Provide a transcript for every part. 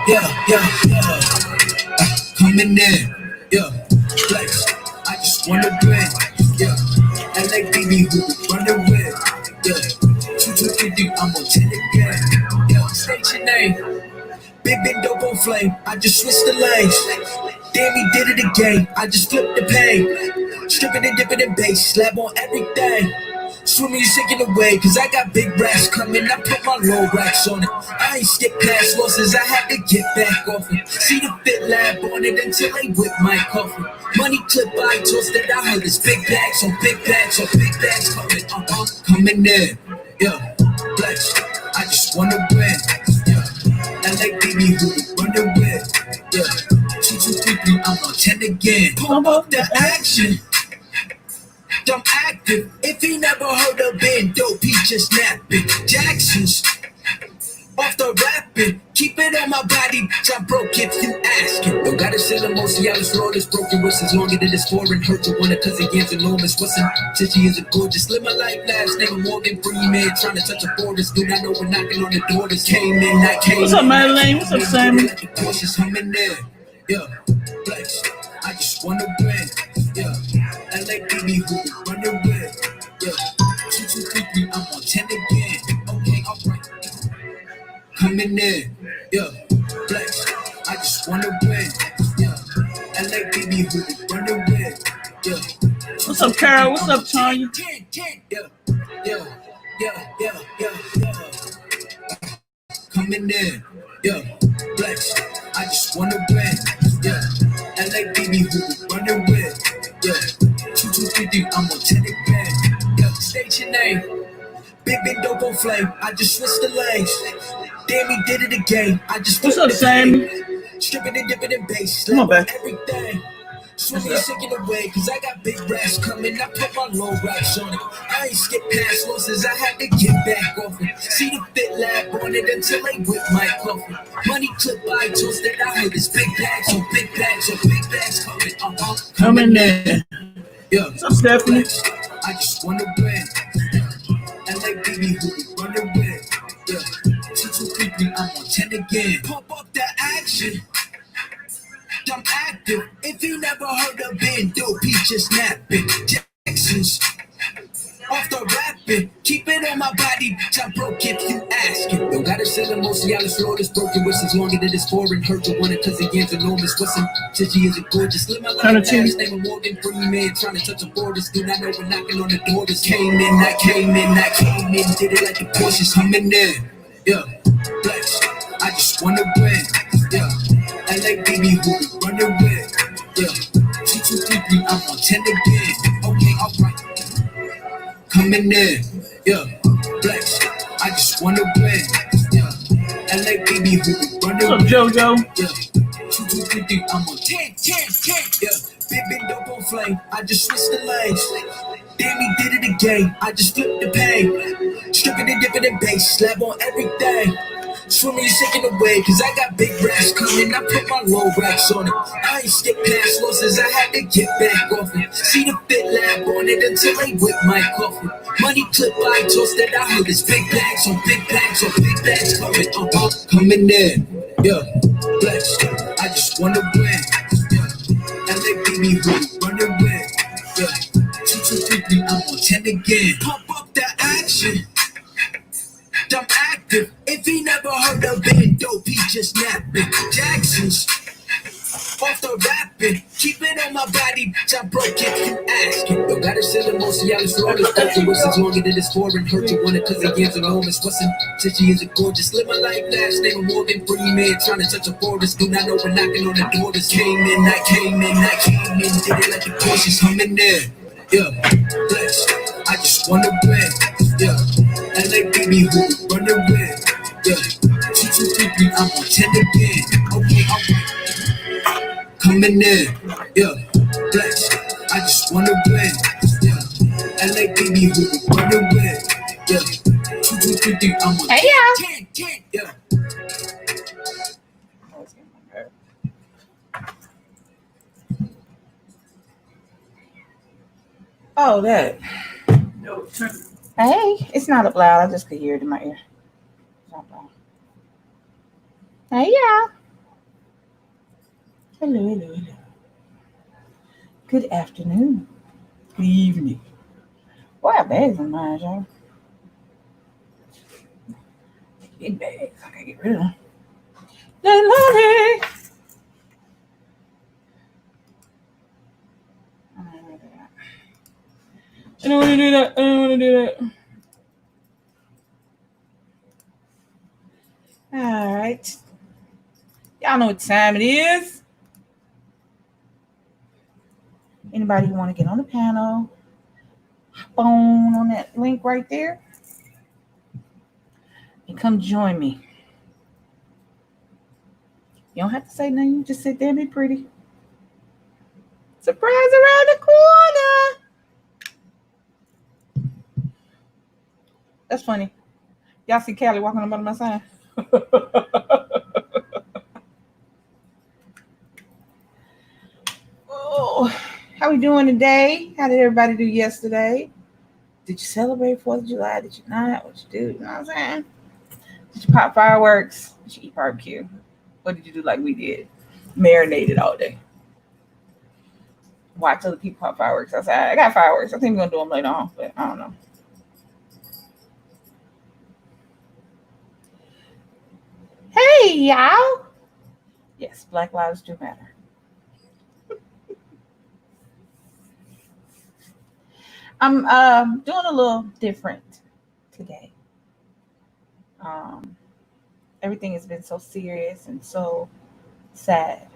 yeah. Coming in, yeah. Flex, I just wanna win, yeah. LA baby who we running with, yeah. 2 2 3 I'm on 10 again, yeah. State your name, big dope on flame. I just switched the lanes. Damn, he did it again. I just flipped the pain. Stripping and dipping in bass, slab on everything. Swimming, you sinking away, cause I got big racks coming. I put my low racks on it. I ain't skip past losses, I had to get back off it. See the fit lab on it until they whip my coffin. Money clip, I tossed it. I heard it's big bags on big bags on big bags coming. Coming in, yeah. Flex, I just wanna win, yeah. LA baby who we running with, yeah. 2 2 3 I'm on 10 again. Pump up the action. I'm active. If he never heard of being dope, he just napping. Jackson's off the rapping. Keep it on my body, bitch. I'm broke if you asking. Don't gotta sell the most, y'all is raw. This broken wrist longer than this foreign. Hurt you wanna cause it gets enormous. What's in she is a gorgeous. Live my life last name Morgan Freeman. Trying to touch a borders. Do not know we're knocking on the door. This came in, I came in. What's up, Madeline? What's up, Sammy? Cautious humming there. Yeah, flex. I just wanna win. Yeah. LA baby who we running with, yeah. 2 2 I'm on 10 again. Okay, alright. Coming in, yeah. Flex, I just wanna win, yeah. LA baby who we running with, yeah. What's up, Carol? What's up, Tanya? Yeah. Coming in, yeah. Flex, I just wanna win, yeah. LA baby who we running with, yeah. 2 2 I'm on 10 again, yeah. State your name, big dope on flame. I just switched the lanes. Damn, he did it again. I just what's up, Sammy? Stripping and dipping in bass, come on back. Everything. Swimming and sinking away, cause I got big racks coming. I put my low racks on it. I ain't skip past losses, I had to get back off it. See the fit lab on it until they whip my coffin. Money clip, I tossed it. I heard it's big bags on big bags on big bags coming. Coming in. Yeah. What's up, Stephanie? I just wanna win. LA baby who we running with. Yeah. 2 2 I'm on 10 again. Pump up the action. I'm active. If he never heard of being dope, he just napping. Jackson's off the rapping. Keep it on my body, bitch. I'm broke if you asking. Don't gotta sell the most, y'all is raw. This broken wrist is longer than this foreign. Hurt you want it cause it gets enormous. What's in she is a gorgeous. Live my life last name Morgan Freeman. Trying to touch a borders. Do not know we're knocking on the door. This came in, I came in. Did it like the Porsches humming in. Yeah, flex. I just wanna win. Yeah. LA baby who we running with, yeah. 2 2 I'm on 10 again. Okay, alright. Coming in, yeah. Flex, I just wanna win, yeah. LA baby who we running with, JoJo? Yeah. 2 2 I'm on 10, yeah. Big dope on flame. I just switched the lanes. Damn, he did it again. I just flipped the pain. Stripping and dipping in bass, slab on everything. Swimming, you sinking away, cause I got big racks coming. I put my low racks on it. I ain't skip past losses, I had to get back off it. See the fit lab on it until they whip my coffin. Money clip, I tossed it. I heard it's big bags on big bags on big bags coming. Coming in, yeah. Flex, I just wanna win, yeah. LA baby who we running with, yeah. 2 2 I'm on 10 again. Pump up the action. I'm active. If he never heard of being dope, he just napping. Jackson's off the rapping. Keep it on my body, bitch. I'm broke if you asking. Don't gotta sell the most, y'all is raw. This broken wrist is longer than this foreign. Hurt you want it cause it gets enormous. What's in she is a gorgeous. Live my life last name Morgan Freeman. Trying to touch a borders. Do not know we're knocking on the door. This came in, I came in. Did it like the Porsches humming there. Yeah, flex. I just wanna win. Yeah. LA baby who we running with, yeah. 2 2 I'm on 10 again. Okay, alright. Coming in, yeah. Flex, I just wanna win, yeah. LA baby who we running with, yeah. 2 2 I'm on 10, yeah. Oh, that. Hey, it's not up loud. I just could hear it in my ear. It's not loud. Hey, yeah. Hello, hello, hello. Good afternoon. Good evening. Boy, I have bags in mine, y'all. Big bags. I gotta get rid of them. They're loaded. I don't want to do that. I don't want to do that. All right. Y'all know what time it is. Anybody who want to get on the panel, hop on that link right there and come join me. You don't have to say nothing. You just sit there and be pretty. Surprise around the corner. That's funny. Y'all see Callie walking up under my sign? Oh, how we doing today? How did everybody do yesterday? Did you celebrate 4th of July? Did you not? What you do? You know what I'm saying? Did you pop fireworks? Did you eat barbecue? What did you do like we did? Marinated all day. Watch other people pop fireworks outside. I got fireworks. I think we're going to do them later on, but I don't know. Hey, y'all. Yes, Black lives do matter. I'm doing a little different today. Everything has been so serious and so sad.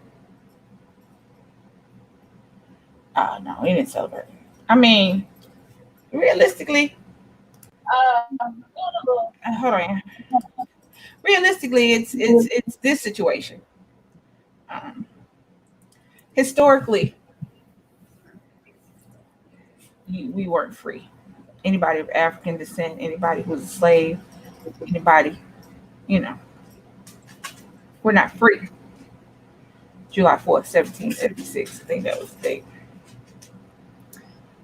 Oh, no, we didn't celebrate. I mean, realistically, hold on. Realistically, it's this situation. Historically, we weren't free. Anybody of African descent, anybody who was a slave, anybody, we're not free. July 4th, 1776, I think that was the date.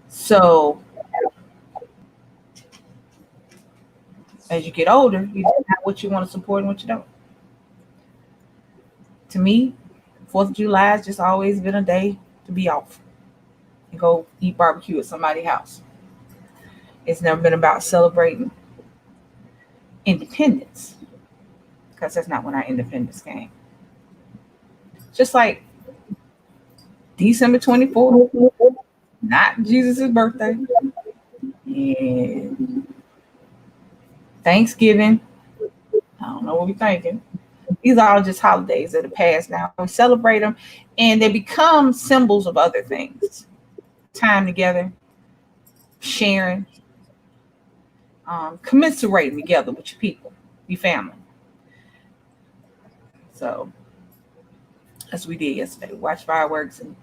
So, as you get older, you decide what you want to support and what you don't. To me, 4th of July has just always been a day to be off and go eat barbecue at somebody's house. It's never been about celebrating independence, because that's not when our independence came. Just like December 24th, not Jesus' birthday, and Thanksgiving. I don't know what we're thinking. These are all just holidays that are past now. We celebrate them, and they become symbols of other things. Time together, sharing, commiserating together with your people, your family. So that's what we did yesterday. We watched fireworks, and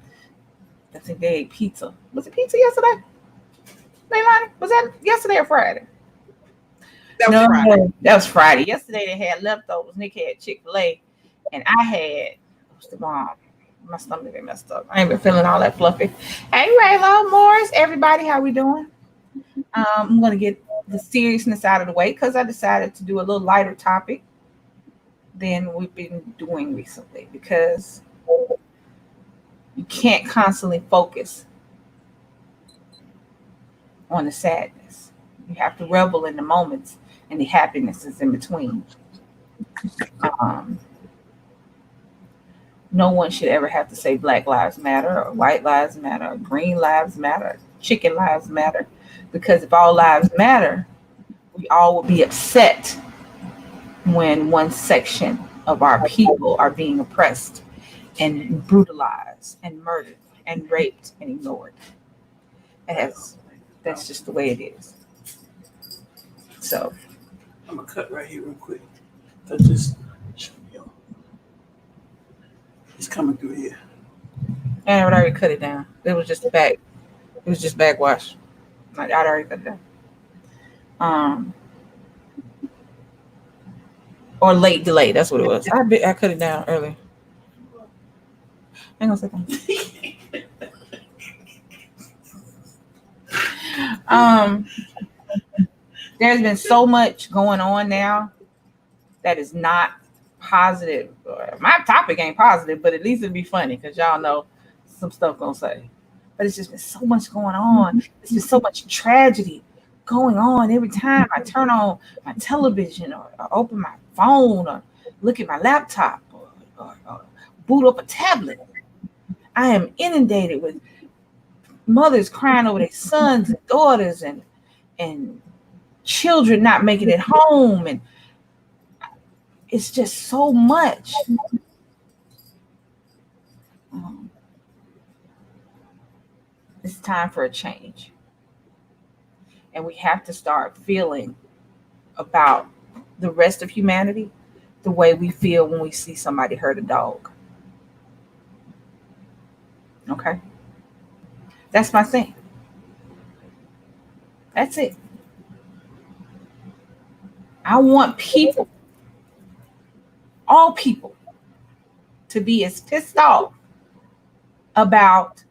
I think they ate pizza. Was it pizza yesterday? Leilani? Was that yesterday or Friday? That was Friday. That was Friday. Yesterday they had leftovers. Nick had Chick-fil-A, and I had what's the bomb. My stomach been messed up. I ain't been feeling all that fluffy. Hey, Raylo, Morris, everybody, how we doing? I'm gonna get the seriousness out of the way because I decided to do a little lighter topic than we've been doing recently, because you can't constantly focus on the sadness. You have to revel in the moments and the happinesses in between. No one should ever have to say Black Lives Matter or White Lives Matter or Green Lives Matter or Chicken Lives Matter, because if all lives matter, we all would be upset when one section of our people are being oppressed and brutalized and murdered and raped and ignored. That's just the way it is. So I'm gonna cut right here real quick. Just show y'all. It's coming through here. and I would already cut it down. It was just back. It was just backwash. I'd already cut it down. Or late delay. That's what it was. I cut it down early. Hang on a second. There's been so much going on now that is not positive. My topic ain't positive, but at least it'd be funny because y'all know some stuff gonna say. But it's just been so much going on. It's been so much tragedy going on every time I turn on my television or open my phone or look at my laptop or boot up a tablet. I am inundated with mothers crying over their sons and daughters and children not making it home, and it's just so much. It's time for a change, and we have to start feeling about the rest of humanity the way we feel when we see somebody hurt a dog. Okay, that's my thing. That's it. I want people, all people, to be as pissed off about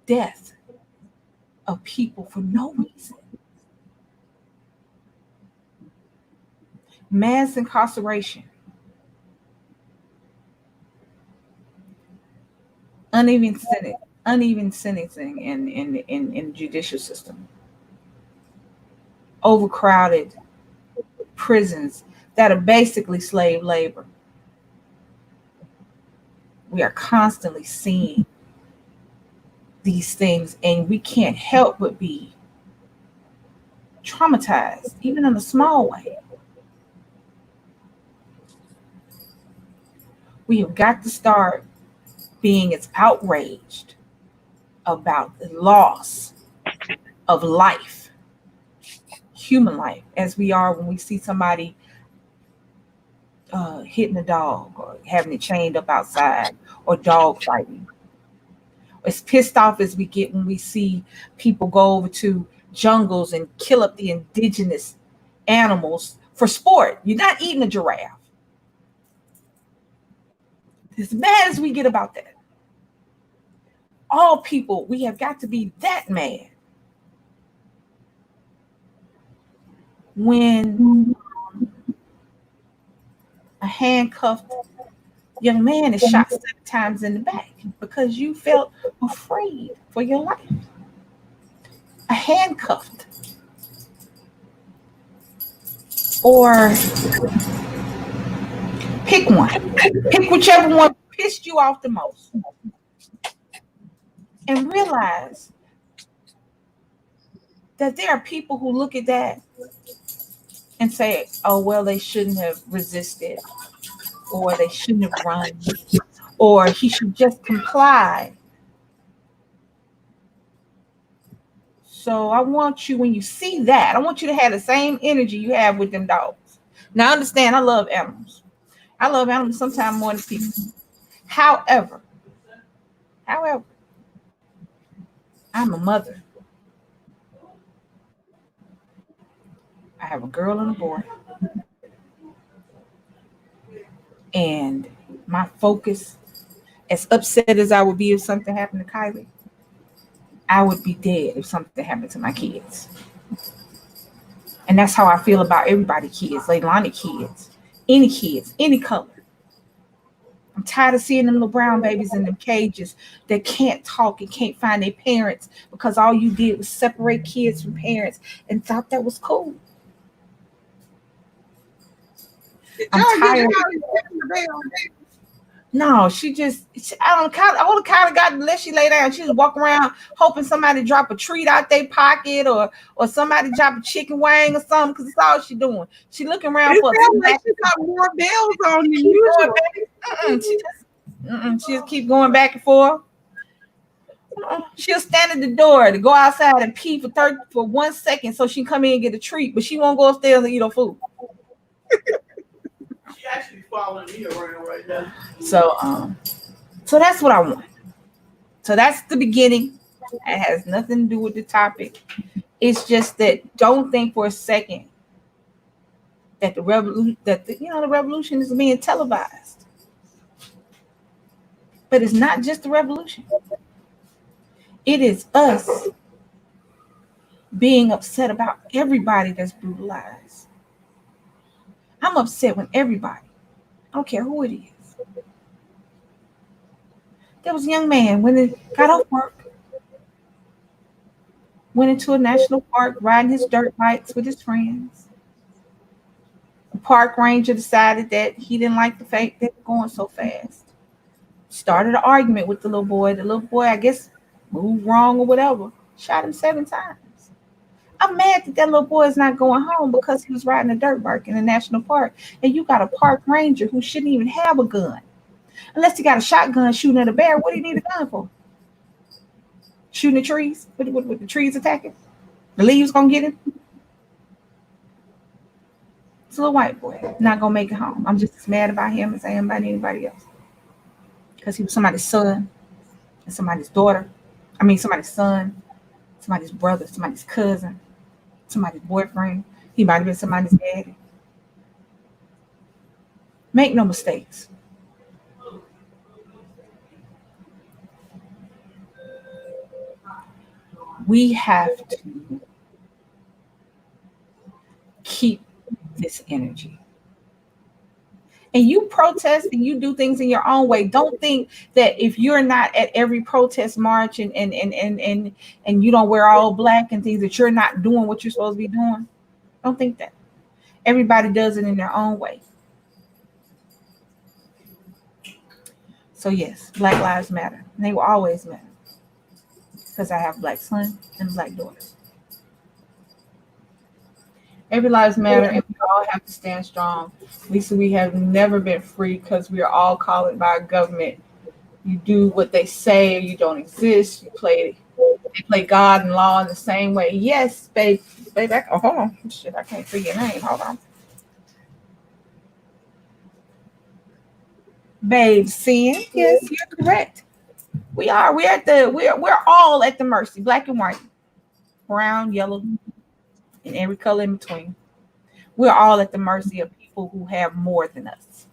death of people for no reason. Mass incarceration, uneven sentencing in the judicial system, overcrowded prisons that are basically slave labor. We are constantly seeing these things, and we can't help but be traumatized, even in a small way. We have got to start being as outraged about the loss of life, human life, as we are when we see somebody hitting a dog or having it chained up outside or dog fighting. As pissed off as we get when we see people go over to jungles and kill up the indigenous animals for sport. You're not eating a giraffe. As mad as we get about that, all people, we have got to be that mad when a handcuffed young man is shot 7 times in the back because you felt afraid for your life. A handcuffed. Or pick one. Pick whichever one pissed you off the most. And realize that there are people who look at that and say, oh, well, they shouldn't have resisted, or they shouldn't have run, or he should just comply. So I want you, when you see that, I want you to have the same energy you have with them dogs. Now, understand, I love animals. I love animals sometimes more than people. However, I'm a mother. I have a girl and a boy. And my focus, as upset as I would be if something happened to Kylie, I would be dead if something happened to my kids. And that's how I feel about everybody, kids, Leilani kids, any color. I'm tired of seeing them little brown babies in them cages that can't talk and can't find their parents because all you did was separate kids from parents and thought that was cool. I'm tired. No, I want to kind of got to let she lay down. She was walking around hoping somebody drop a treat out their pocket or somebody drop a chicken wing or something, because it's all she doing. She looking around for like she got more bells on than usual. She just keep going back and forth. She'll stand at the door to go outside and pee for 1 second so she can come in and get a treat, but she won't go upstairs and eat her food. She actually following me around right now. So that's what I want. So that's the beginning. It has nothing to do with the topic. It's just that don't think for a second that the revolution is being televised. But it's not just the revolution. It is us being upset about everybody that's brutalized. I'm upset when everybody, I don't care who it is. There was a young man when he got off work, went into a national park riding his dirt bikes with his friends. The park ranger decided that he didn't like the fact that they're going so fast. Started an argument with the little boy. The little boy, I guess, moved wrong or whatever. Shot him 7 times. I'm mad that that little boy is not going home because he was riding a dirt bike in a national park. And you got a park ranger who shouldn't even have a gun. Unless he got a shotgun shooting at a bear, what do you need a gun for? Shooting at trees? With the trees attacking? The leaves gonna get him? It's a little white boy. Not gonna make it home. I'm just as mad about him as I am about anybody else. Because he was somebody's son and somebody's daughter. I mean, somebody's son, somebody's brother, somebody's cousin, somebody's boyfriend. He might have been somebody's daddy. Make no mistakes. We have to keep this energy. And you protest and you do things in your own way. Don't think that if you're not at every protest march and you don't wear all black and things that you're not doing what you're supposed to be doing. Don't think that. Everybody does it in their own way. So yes, Black Lives Matter. And they will always matter. Because I have black son and black daughter. Every lives matter, and we all have to stand strong. Lisa, we have never been free because we are all called by our government. You do what they say, or you don't exist. They play God and law in the same way. Yes, babe. Oh, hold on. Shit, I can't see your name. Hold on. Babe, sin. Yes, you're correct. We are. We're all at the mercy, black and white, brown, yellow, and every color in between. We're all at the mercy of people who have more than us.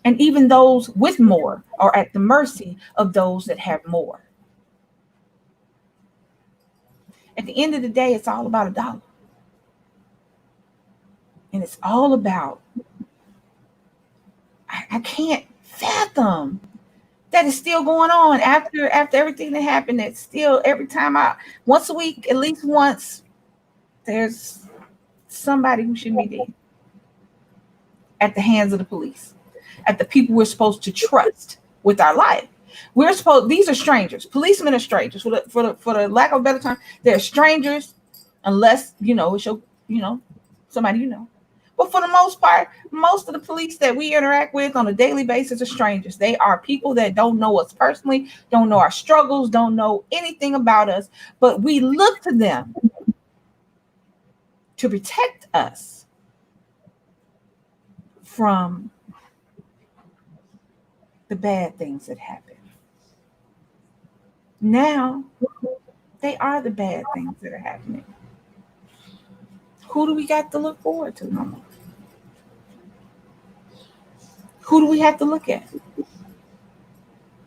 And even those with more are at the mercy of those that have more. At the end of the day, it's all about $1. And it's all about, I can't fathom that is still going on after everything that happened. It's still every time once a week, at least once, there's somebody who shouldn't be dead at the hands of the police, at the people we're supposed to trust with our life. These are strangers. Policemen are strangers. For the lack of a better term, they're strangers unless, it's somebody you know. But for the most part, most of the police that we interact with on a daily basis are strangers. They are people that don't know us personally, don't know our struggles, don't know anything about us, but we look to them to protect us from the bad things that happen. Now, they are the bad things that are happening. Who do we got to look forward to no more? Who do we have to look at?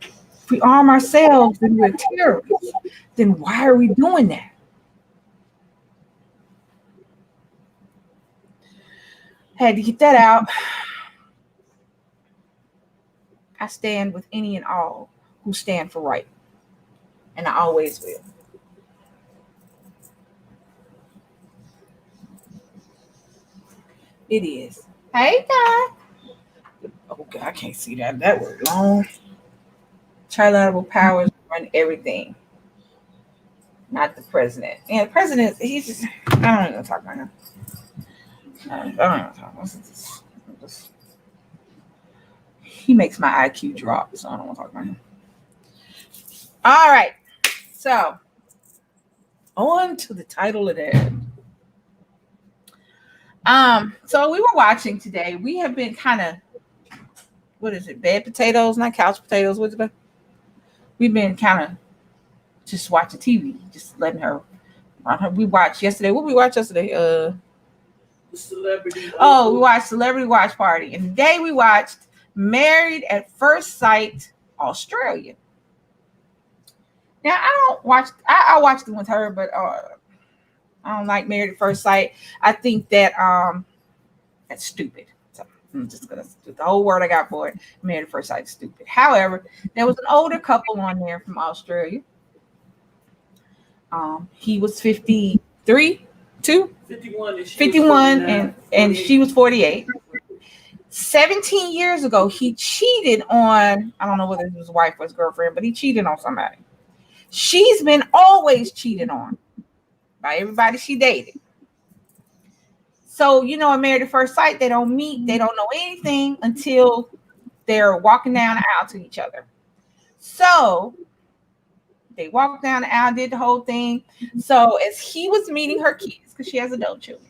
If we arm ourselves and we're terrorists, then why are we doing that? Had to get that out. I stand with any and all who stand for right. And I always will. It is. Hey, guy. Oh, God, I can't see that. That word long. Trilateral powers run everything. Not the president. And the president, he's just, I don't even talk about him. I don't even talk about him. He makes my IQ drop, so I don't want to talk about him. All right. So, on to the title of that. So we were watching today. We have been kind of, what is it? Bed potatoes, not couch potatoes. What's it? We've been kind of just watching TV, just letting her run her. We watched yesterday. What did we watch yesterday? Celebrity. Oh, we watched Celebrity Watch Party, and today we watched Married at First Sight, Australia. Now I watched it with her, but I don't like Married at First Sight. I think that that's stupid. So I'm just gonna the whole word I got for it. Married at First Sight is stupid. However, there was an older couple on there from Australia. He was 53, 51, and she was 48. 17 years ago, he cheated on, I don't know whether it was his wife or his girlfriend, but he cheated on somebody. She's been always cheated on by everybody she dated. So, in Married at First Sight, they don't meet, they don't know anything until they're walking down the aisle to each other. So they walked down the aisle, did the whole thing. So as he was meeting her kids, because she has adult children.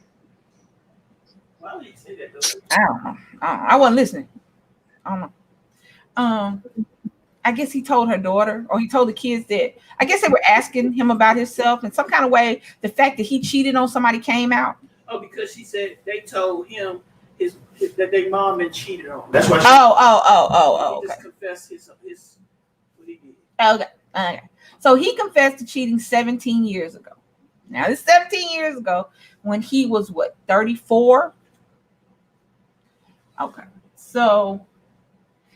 Why would you say that? I don't know. I wasn't listening. I don't know. I guess he told her daughter, or he told the kids that, I guess they were asking him about himself in some kind of way. The fact that he cheated on somebody came out. Oh, because she said they told him that their mom had cheated on him. That's why. He just confessed his what he did. Okay. So he confessed to cheating 17 years ago. Now, this 17 years ago when he was, 34? Okay. So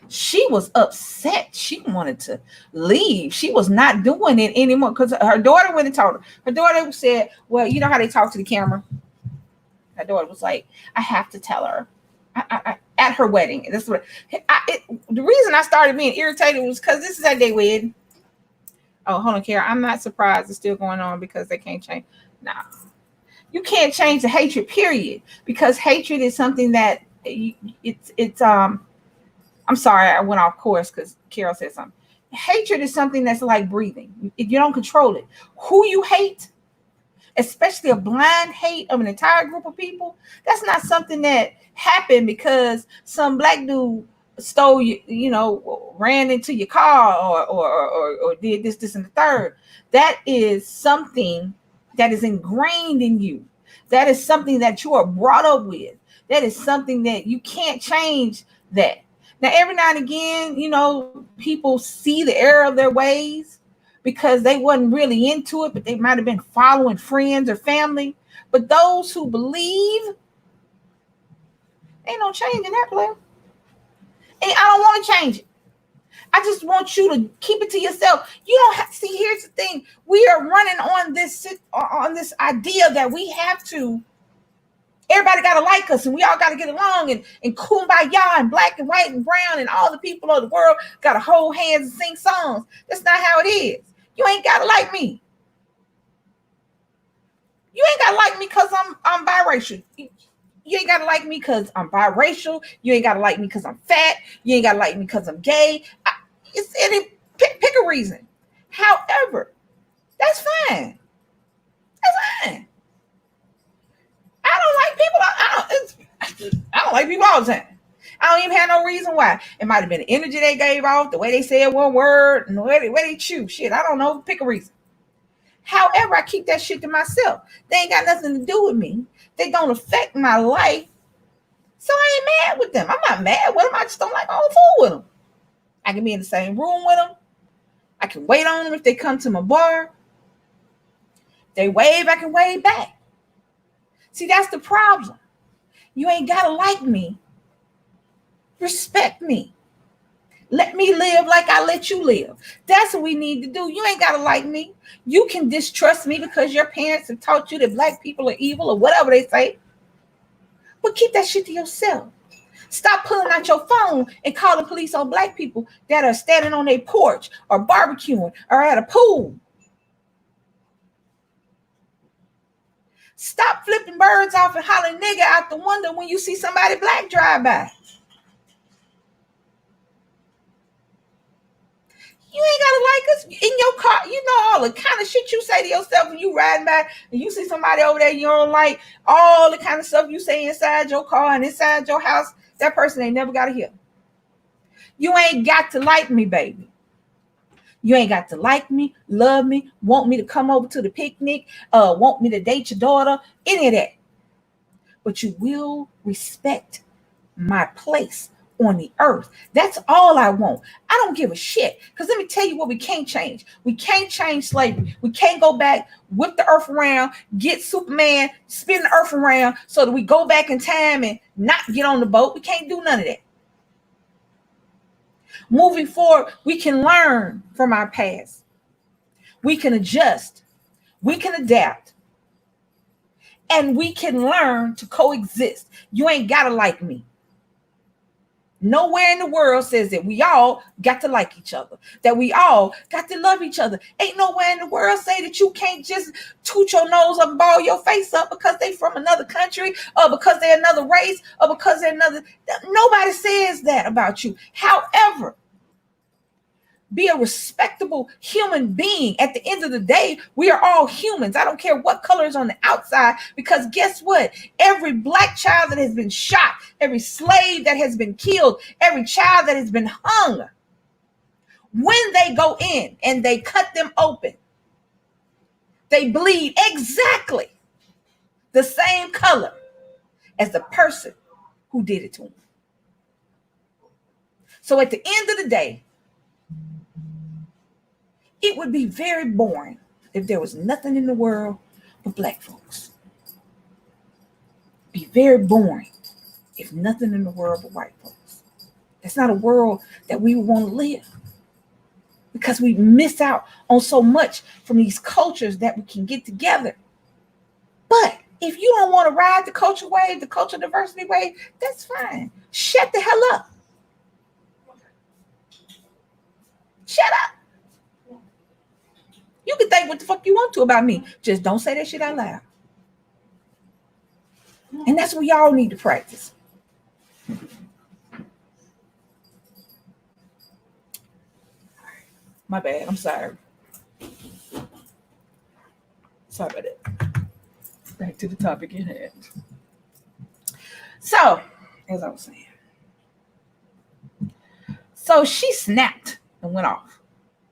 she was upset. She wanted to leave. She was not doing it anymore because her daughter went and told her. Her daughter said, well, you know how they talk to the camera? Her daughter was like, I have to tell her. I at her wedding. That's what the reason I started being irritated was because this is at their wedding. Oh, hold on, Kara. I'm not surprised it's still going on because they can't change. Nah. You can't change the hatred, period. Because hatred is something that I'm sorry, I went off course because Carol said something. Hatred is something that's like breathing. You don't control it. Who you hate, especially a blind hate of an entire group of people, that's not something that happened because some black dude stole you, ran into your car or did this and the third. That is something that is ingrained in you. That is something that you are brought up with. That is something that you can't change that. Now, every now and again, people see the error of their ways because they wasn't really into it, but they might have been following friends or family. But those who believe, ain't no change in that, player. And I don't want to change it. I just want you to keep it to yourself. You don't have to see. Here's the thing: we are running on this idea that we have to. Everybody got to like us, and we all got to get along, and kumbaya, and black and white and brown, and all the people of the world got to hold hands and sing songs. That's not how it is. You ain't got to like me. You ain't got to like me because I'm biracial. You ain't got to like me because I'm biracial. You ain't got to like me because I'm fat. You ain't got to like me because I'm gay. Pick a reason. However, that's fine. That's fine. I don't like people. I don't like people all the time. I don't even have no reason why. It might have been the energy they gave off, the way they said one word, and the way they chew. Shit, I don't know. Pick a reason. However, I keep that shit to myself. They ain't got nothing to do with me. They don't affect my life. So I ain't mad with them. I'm not mad with them. I just don't like all fool with them. I can be in the same room with them. I can wait on them if they come to my bar. They wave, I can wave back. See, that's the problem. You ain't got to like me. Respect me. Let me live like I let you live. That's what we need to do. You ain't got to like me. You can distrust me because your parents have taught you that black people are evil or whatever they say. But keep that shit to yourself. Stop pulling out your phone and calling police on black people that are standing on their porch or barbecuing or at a pool. Stop flipping birds off and hollering nigga out the window when you see somebody black drive by. You ain't gotta like us in your car. You know all the kind of shit you say to yourself when you riding by and you see somebody over there you don't like. All the kind of stuff you say inside your car and inside your house. That person ain't never got to hear. You ain't got to like me, baby. You ain't got to like me, love me, want me to come over to the picnic, want me to date your daughter, any of that. But you will respect my place on the earth. That's all I want. I don't give a shit. Because let me tell you what we can't change. We can't change slavery. We can't go back, whip the earth around, get Superman, spin the earth around so that we go back in time and not get on the boat. We can't do none of that. Moving forward, we can learn from our past. We can adjust. We can adapt. And we can learn to coexist. You ain't got to like me. Nowhere in the world says that we all got to like each other, that we all got to love each other. Ain't nowhere in the world say that you can't just toot your nose up and ball your face up because they from another country or because they're another race or because they're another. Nobody says that about you. However, be a respectable human being. At the end of the day, we are all humans. I don't care what color is on the outside, because guess what? Every black child that has been shot, every slave that has been killed, every child that has been hung, when they go in and they cut them open, they bleed exactly the same color as the person who did it to them. So at the end of the day, it would be very boring if there was nothing in the world but black folks. It'd be very boring if nothing in the world but white folks. That's not a world that we want to live, because we miss out on so much from these cultures that we can get together. But if you don't want to ride the culture wave, the cultural diversity wave, that's fine. Shut the hell up. Shut up. You can think what the fuck you want to about me. Just don't say that shit out loud. And that's what y'all need to practice. My bad. I'm sorry. Sorry about that. Back to the topic at hand. So, as I was saying. So she snapped and went off.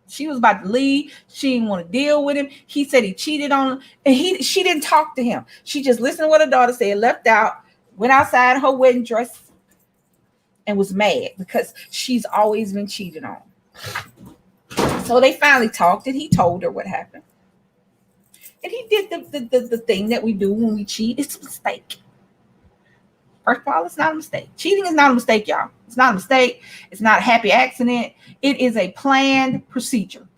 She was about to leave. She didn't want to deal with him. He said he cheated on her, and she didn't talk to him. She just listened to what her daughter said, left out, went outside in her wedding dress, and was mad because she's always been cheated on. So they finally talked, and he told her what happened. And he did the thing that we do when we cheat. It's a mistake. First of all, it's not a mistake. Cheating is not a mistake, y'all. It's not a mistake. It's not a happy accident. It is a planned procedure.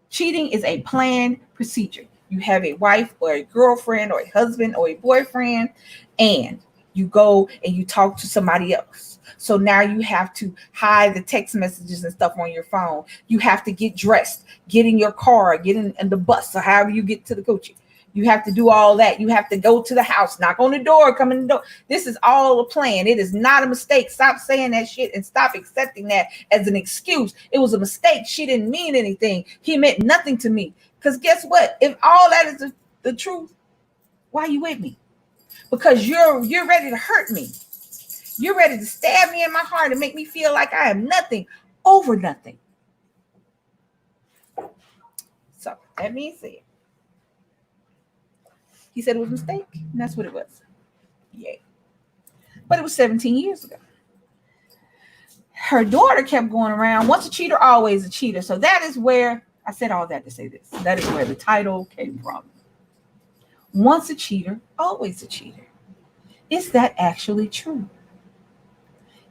Cheating is a planned procedure. You have a wife or a girlfriend or a husband or a boyfriend, and you go and you talk to somebody else. So now you have to hide the text messages and stuff on your phone. You have to get dressed, get in your car, get in the bus, or however you get to the coaching. You have to do all that. You have to go to the house, knock on the door, come in the door. This is all a plan. It is not a mistake. Stop saying that shit and stop accepting that as an excuse. It was a mistake. She didn't mean anything. He meant nothing to me. Because guess what? If all that is the truth, why are you with me? Because you're ready to hurt me. You're ready to stab me in my heart and make me feel like I am nothing over nothing. So that being said, he said it was a mistake, and that's what it was. Yeah. But it was 17 years ago. Her daughter kept going around, once a cheater, always a cheater. So that is where, I said all that to say this. That is where the title came from. Once a cheater, always a cheater. Is that actually true?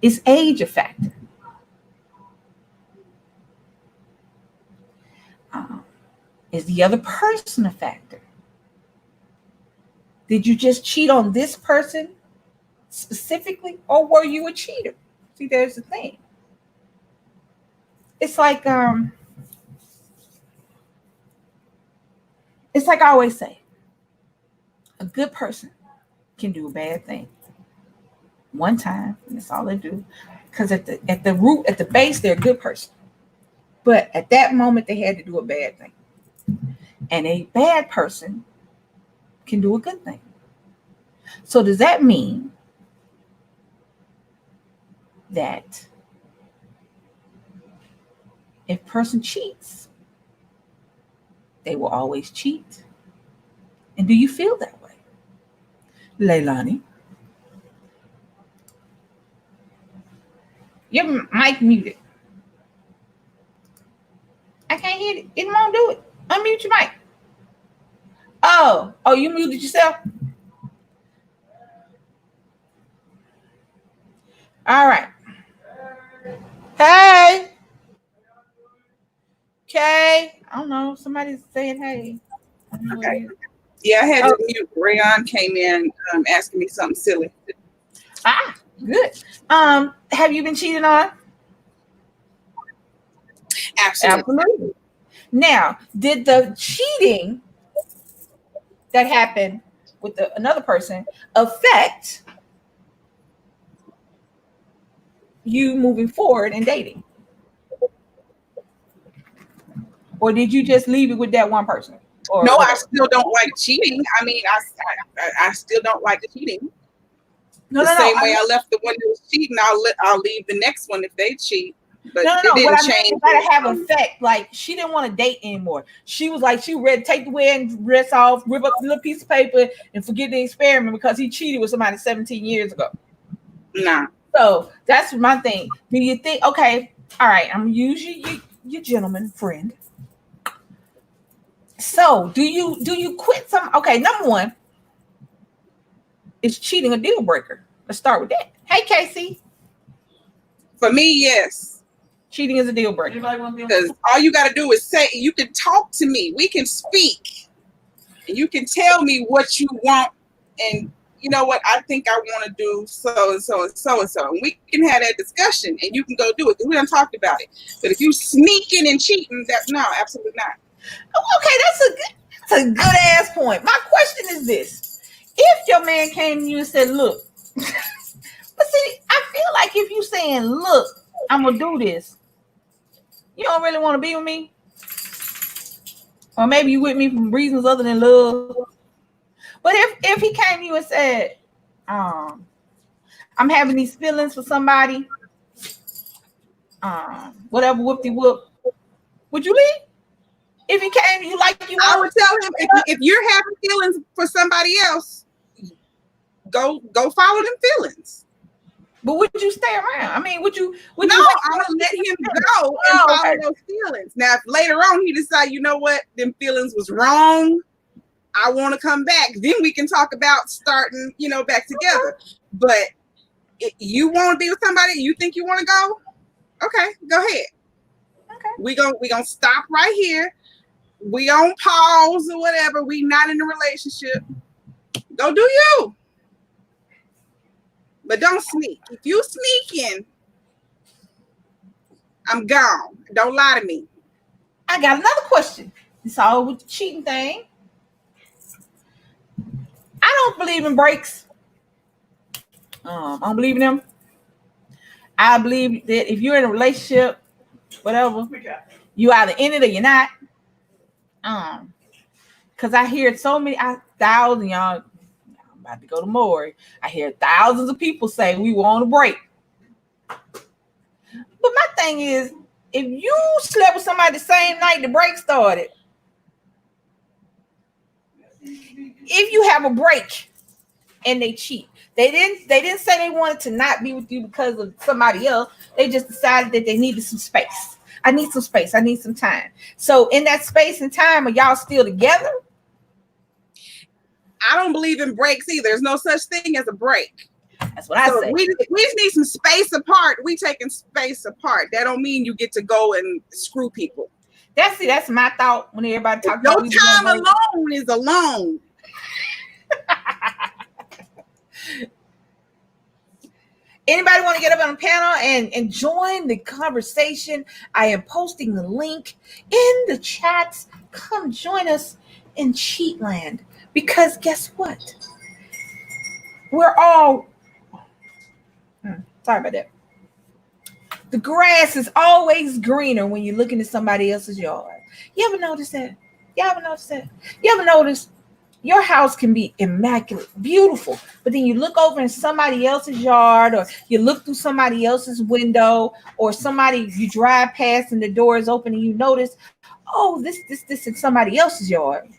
Is age a factor? Is the other person a factor? Did you just cheat on this person specifically, or were you a cheater? See, there's the thing. It's like I always say, a good person can do a bad thing one time, and that's all they do. Because at the root, at the base, they're a good person. But at that moment, they had to do a bad thing. And a bad person can do a good thing. So does that mean that if a person cheats, they will always cheat? And do you feel that way, Leilani? Your mic muted. I can't hear it. It won't do it. Unmute your mic. Oh, you muted yourself? All right. Hey. Okay. I don't know. Somebody's saying hey. I don't know what it is. Yeah, I had to mute. Rayon came in asking me something silly. Ah, good. Have you been cheated on? Absolutely. Now, did the cheating that happened with another person affect you moving forward and dating? Or did you just leave it with that one person? Or no, whatever? I still don't like cheating. I mean, I still don't like cheating. No, Same way I left the one that was cheating, I'll leave the next one if they cheat. But no. it didn't What I change. mean, gotta have effect. Like, she didn't want to date anymore. She was like, she ready to take the wedding dress off, rip up the little piece of paper, and forget the experiment because he cheated with somebody 17 years ago. Nah. So that's my thing. Do you think? Okay, all right. I'm usually your gentleman friend. So do you quit some? Okay, number one, is cheating a deal breaker? Let's start with that. Hey, Casey. For me, yes. Cheating is a deal breaker. Because all you got to do is say, you can talk to me. We can speak. And you can tell me what you want. And you know what? I think I want to do so and so and so and so. And we can have that discussion and you can go do it. Because we done talked about it. But if you sneaking and cheating, no, absolutely not. Okay, that's a good ass point. My question is this. If your man came to you and said, look, but see, I feel like if you saying, look, I'm going to do this, you don't really want to be with me? Or maybe you with me for reasons other than love. But if he came to you and said, I'm having these feelings for somebody, whatever, whoop-de-whoop, would you leave? If he came to you like you want, I would tell him, if you're having feelings for somebody else, go follow them feelings. But would you stay around? I mean, would you? No, I'm gonna let him go and follow those feelings. Now, if later on he decide, you know what, them feelings was wrong, I want to come back. Then we can talk about starting, back together. But if you want to be with somebody, you think you want to go? Okay, go ahead. Okay, we gonna stop right here. We on pause or whatever. We not in a relationship. Go do you. But don't sneak. If you sneaking, I'm gone. Don't lie to me. I got another question. It's all with the cheating thing. I don't believe in breaks. I don't believe in them. I believe that if you're in a relationship, whatever, you either in it or you're not. Because I hear so many, thousands, y'all. I'm about to go to Maury. I hear thousands of people say we want a break. But my thing is, if you slept with somebody the same night the break started, if you have a break and they cheat, they didn't say they wanted to not be with you because of somebody else. They just decided that they needed some space. I need some space. I need some time. So in that space and time, are y'all still together? I don't believe in breaks either. There's no such thing as a break. That's what I say. We just need some space apart. We taking space apart. That don't mean you get to go and screw people. That's my thought when everybody talks no about no time alone is alone. Anybody want to get up on the panel and join the conversation? I am posting the link in the chats. Come join us in Cheatland. Because guess what? We're all... sorry about that. The grass is always greener when you're looking at somebody else's yard. You ever notice that? You ever notice your house can be immaculate, beautiful, but then you look over in somebody else's yard, or you look through somebody else's window, or somebody you drive past and the door is open and you notice, oh, this is somebody else's yard.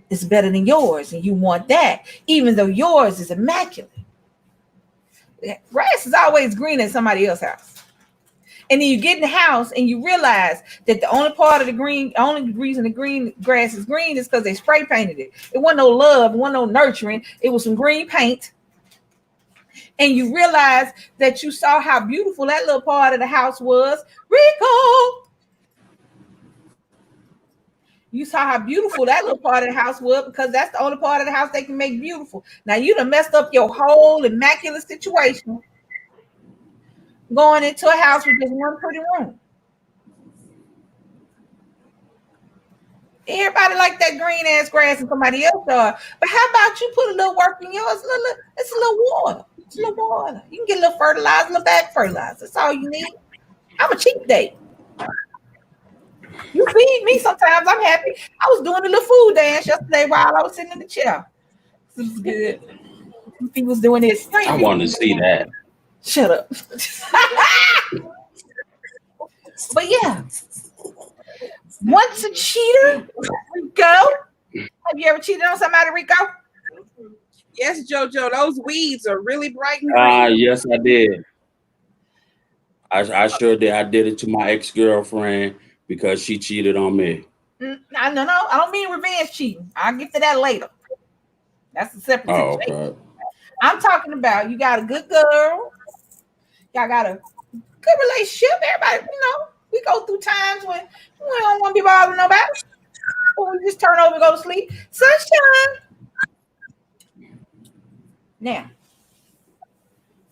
It's better than yours, and you want that, even though yours is immaculate. Grass is always green at somebody else's house. And then you get in the house and you realize that the only part of the green, only reason the green grass is green is because they spray painted it. It wasn't no love, it wasn't no nurturing. It was some green paint. And you realize that you saw how beautiful that little part of the house was. Rico! You saw how beautiful that little part of the house was because that's the only part of the house they can make beautiful. Now you done messed up your whole immaculate situation going into a house with just one pretty room. Everybody like that green ass grass and somebody else does. But how about you put a little work in yours? It's a little water. It's a little water. You can get a little fertilizer, a little back fertilizer. That's all you need. I'm a cheap date. You feed me sometimes. I'm happy. I was doing a little food dance yesterday while I was sitting in the chair. This is good. He was doing this. I want to see that. Shut up. But yeah. Once a cheater, Rico. Have you ever cheated on somebody, Rico? Yes, JoJo, those weeds are really bright and green. Yes, I did. I sure did. I did it to my ex-girlfriend because she cheated on me. No. I don't mean revenge cheating. I'll get to that later. That's a separate situation. Okay. I'm talking about you got a good girl. Y'all got a good relationship. Everybody, we go through times when we don't want to be bothering nobody. Or we just turn over and go to sleep. Sunshine. Now.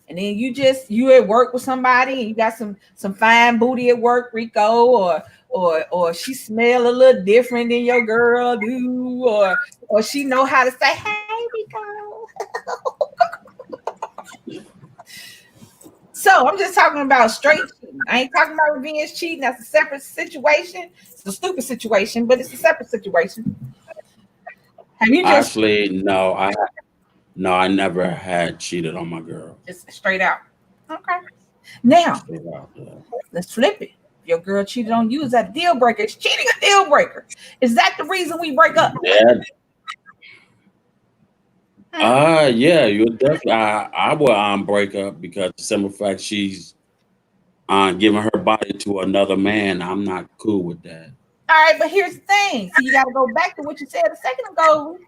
And then you at work with somebody and you got some fine booty at work, Rico, or she smell a little different than your girl do, or she know how to say, hey, Rico. So I'm just talking about straight cheating. I ain't talking about revenge cheating. That's a separate situation. It's a stupid situation, but it's a separate situation. Have you just Actually, no, I never had cheated on my girl. just straight out? Okay. Now Straight out, yeah. let's flip it. If your girl cheated on you, is that a deal breaker? Is cheating a deal breaker? Is that the reason we break up? Yeah, you definitely. I will break up because the simple fact she's giving her body to another man. I'm not cool with that. All right, but here's the thing. So you got to go back to what you said a second ago.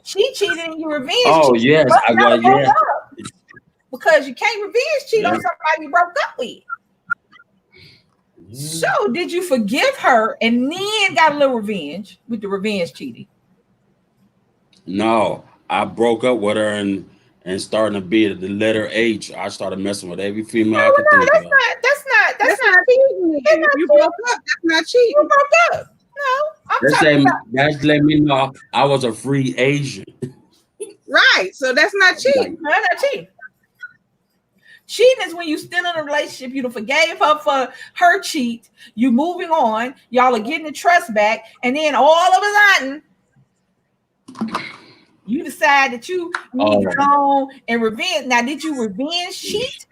She cheated and you revenge. Oh cheated, yes, but I never was. broke Yeah, up. Because you can't revenge cheat on somebody you broke up with. So did you forgive her and then got a little revenge with the revenge cheating? no, I broke up with her and starting to be the letter H. I started messing with every female I could think of. That's not cheating. You broke up. That's not cheating. You broke up. No, I'm talking about. That's let me know I was a free Asian. Right. So that's not cheating. No, that's not cheating. Cheating is when you still in a relationship, you forgave her for her cheat, you moving on, y'all are getting the trust back, and then all of a sudden, you decide that you need to go and revenge. Now, did you revenge cheat?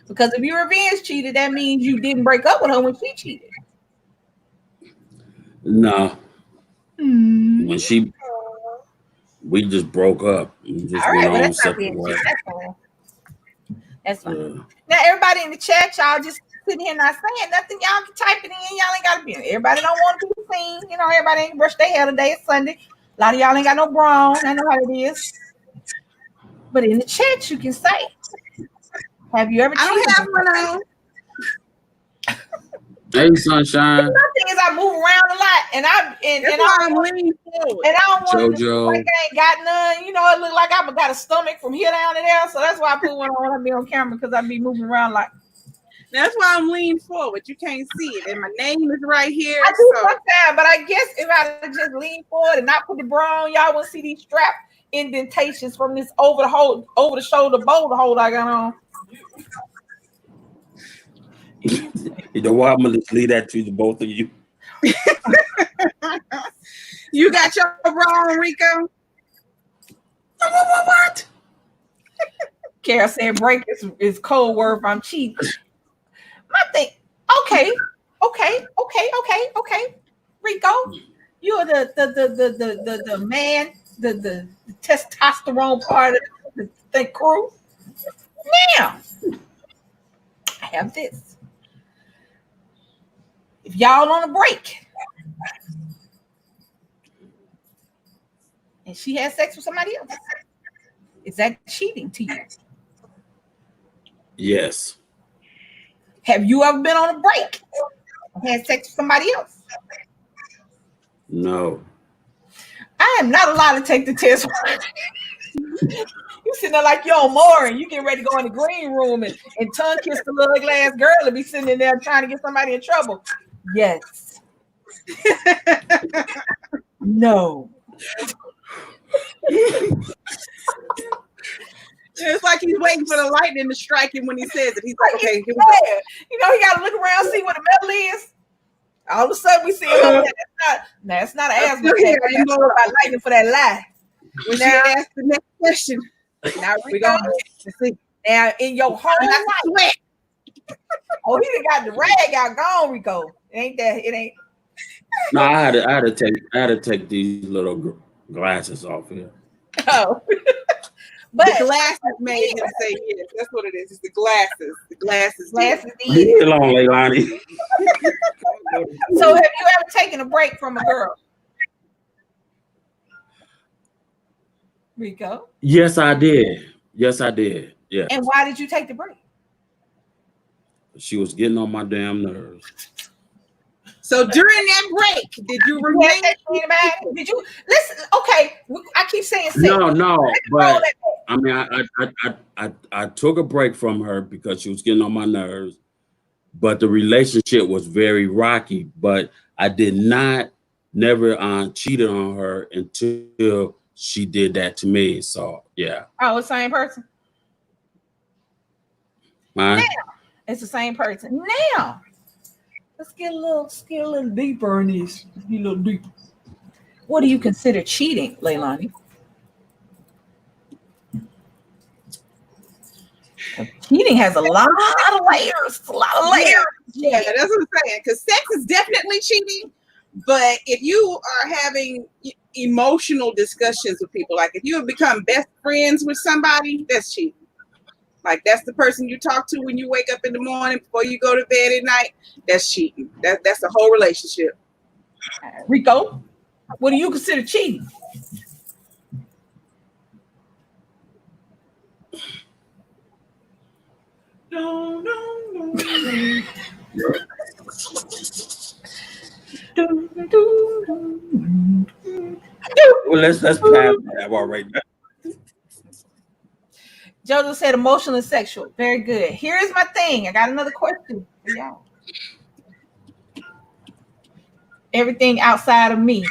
Because if you revenge cheated, that means you didn't break up with her when she cheated. No. When we just broke up. We just went on separate ways. That's fine. Yeah. Now, everybody in the chat, y'all just sitting here not saying nothing. Y'all can type it in. Y'all ain't got to be in. Everybody don't want to be seen. Everybody ain't brushed their hair today. It's Sunday. A lot of y'all ain't got no brawn. I know how it is. But in the chat, you can say, have you ever cheated? I don't have one on. Hey, sunshine. My thing is, I move around a lot, and I'm leaning forward. And I don't want to look like I ain't got none. It look like I got a stomach from here down to there. So that's why I put one on when I be on camera, because I be moving around like. That's why I'm leaning forward. You can't see it, and my name is right here. I do sometimes, but I guess if I just lean forward and not put the bra on, y'all will see these strap indentations from this over the shoulder boulder hold I got on. You know what? I'm gonna just leave that to the both of you. You got your bra on, Rico? What? Carol said break is code word if I'm cheating. My thing, okay. Rico, you are the man, the testosterone part of the crew. Now, I have this. If y'all on a break and she has sex with somebody else, is that cheating to you? Yes. Have you ever been on a break and had sex with somebody else? No. I am not allowed to take the test. You sitting there like you're on more and you get ready to go in the green room and tongue kiss the little glass girl and be sitting in there trying to get somebody in trouble. Yes. No. It's like he's waiting for the lightning to strike him when he says it. He's like, okay, here we go. You know, he got to look around, see what the metal is. All of a sudden, we see him over there. That's not an asthma attack. You know about lightning for that lie. When she asked the next question, now we're going to see. Now, in your whole life. Oh, he done got the rag out. Gone, Rico. It ain't that. It ain't. No, I had to take these little glasses off here. Oh. But the glasses made him say yes. That's what it is. It's the glasses. The glasses. Leave me alone, Leilani. So have you ever taken a break from a girl? Rico? Yes, I did. Yes, I did. Yeah. And why did you take the break? She was getting on my damn nerves. So during that break, did you remain? Did you listen? Okay, I keep saying sex. No, but I mean, I took a break from her because she was getting on my nerves. But the relationship was very rocky. But I did never cheated on her until she did that to me. So yeah. Oh, it's the same person. Mine? Now, it's the same person. Now. Let's get a little deeper in this. Let's get a little deeper. What do you consider cheating, Leilani? Cheating has a lot of layers. A lot of layers. Yeah, that's what I'm saying. Because sex is definitely cheating. But if you are having emotional discussions with people, like if you have become best friends with somebody, that's cheating. Like that's the person you talk to when you wake up in the morning before you go to bed at night. That's cheating. That's the whole relationship. Rico, what do you consider cheating? No. Well, let's pass that one right now. Jojo said emotional and sexual. Very good. Here's my thing. I got another question for y'all. Everything outside of me.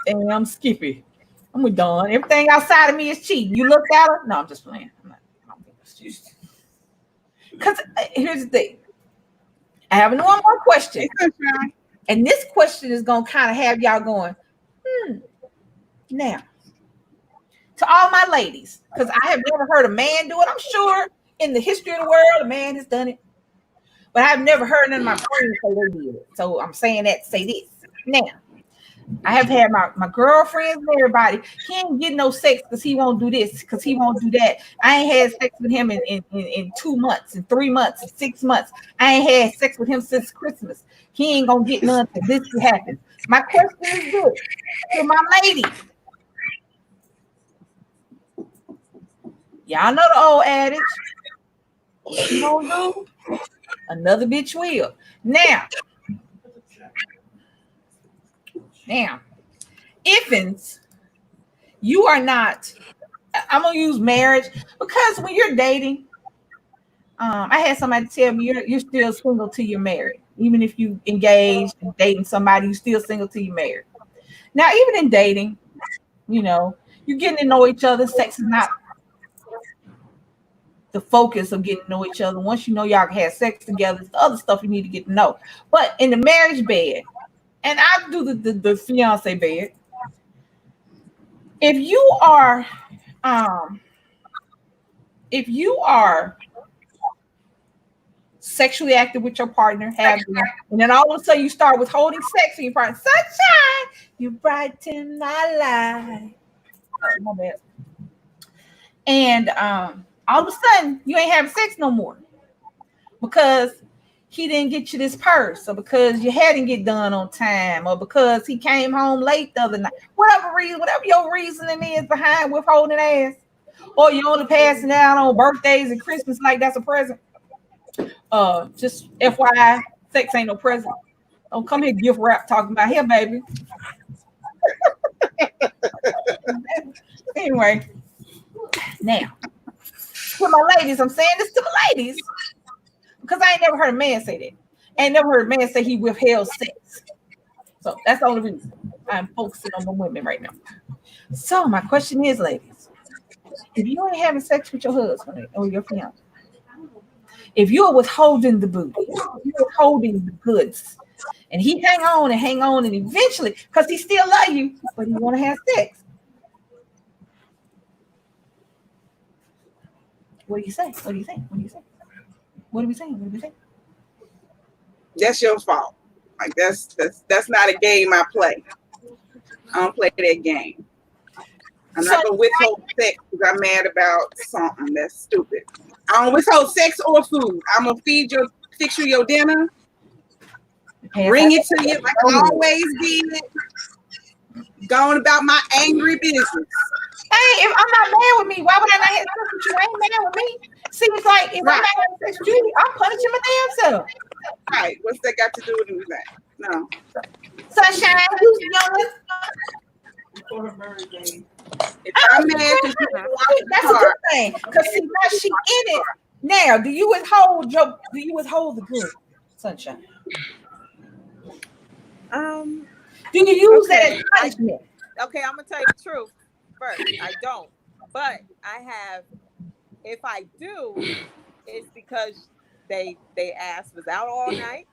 And I'm Skippy. I'm done. Everything outside of me is cheating. You looked at her? No, I'm just playing. Because here's the thing. I have one more question. And this question is going to kind of have y'all going, Now, to all my ladies, because I have never heard a man do it. I'm sure in the history of the world, a man has done it. But I've never heard none of my friends say they did it. So I'm saying that to say this. Now, I have had my girlfriends and everybody. He ain't getting no sex because he won't do this, because he won't do that. I ain't had sex with him in 2 months, in 3 months, in 6 months. I ain't had sex with him since Christmas. He ain't going to get none until this happens. My question is this to my ladies. Y'all know the old adage. What you gonna do? Another bitch will. Now, ifs, you are not. I'm gonna use marriage because when you're dating, I had somebody tell me you're still single till you're married. Even if you engaged and dating somebody, you're still single till you're married. Now, even in dating, you know, you're getting to know each other. Sex is not the focus of getting to know each other. Once you know y'all can have sex together, it's the other stuff you need to get to know. But in the marriage bed, and I do the fiance bed, if you are sexually active with your partner, and then all of a sudden you start withholding sex and your partner, sunshine, you brighten my life. Oh, my bad. And all of a sudden you ain't having sex no more because he didn't get you this purse, or because your hair didn't get done on time, or because he came home late the other night. Whatever your reasoning is behind withholding ass, or you only passing out on birthdays and Christmas like that's a present. Just FYI, sex ain't no present. Don't come here gift wrap talking about here, baby. Anyway, now to my ladies, I'm saying this to my ladies because I ain't never heard a man say that. I ain't never heard a man say he withheld sex. So that's the only reason I'm focusing on the women right now. So my question is, ladies, if you ain't having sex with your husband or your fiance, if you're withholding the booty, you're withholding the goods, and he hang on, and eventually, because he still love you, but he want to have sex. What do you say? What do you think? What do you say? What are we saying? What are we saying? That's your fault. Like that's not a game I play. I don't play that game. I'm not gonna withhold sex because I'm mad about something that's stupid. I don't withhold sex or food. I'm gonna fix you your dinner, bring it to you like I always did. Going about my angry business. Hey, if I'm not mad with me, why would I not have sex with you? I ain't mad with me. Seems like if I'm not having sex with you, I'm punishing my damn self. Right. What's that got to do with anything? No. Sunshine, you young. If I'm mad because that's a good thing. Because see, now she in it. Now, do you withhold the good, Sunshine? Do you use that as punishment? Okay, I'm gonna tell you the truth first. I don't, but I have. If I do, it's because they ass was out all night,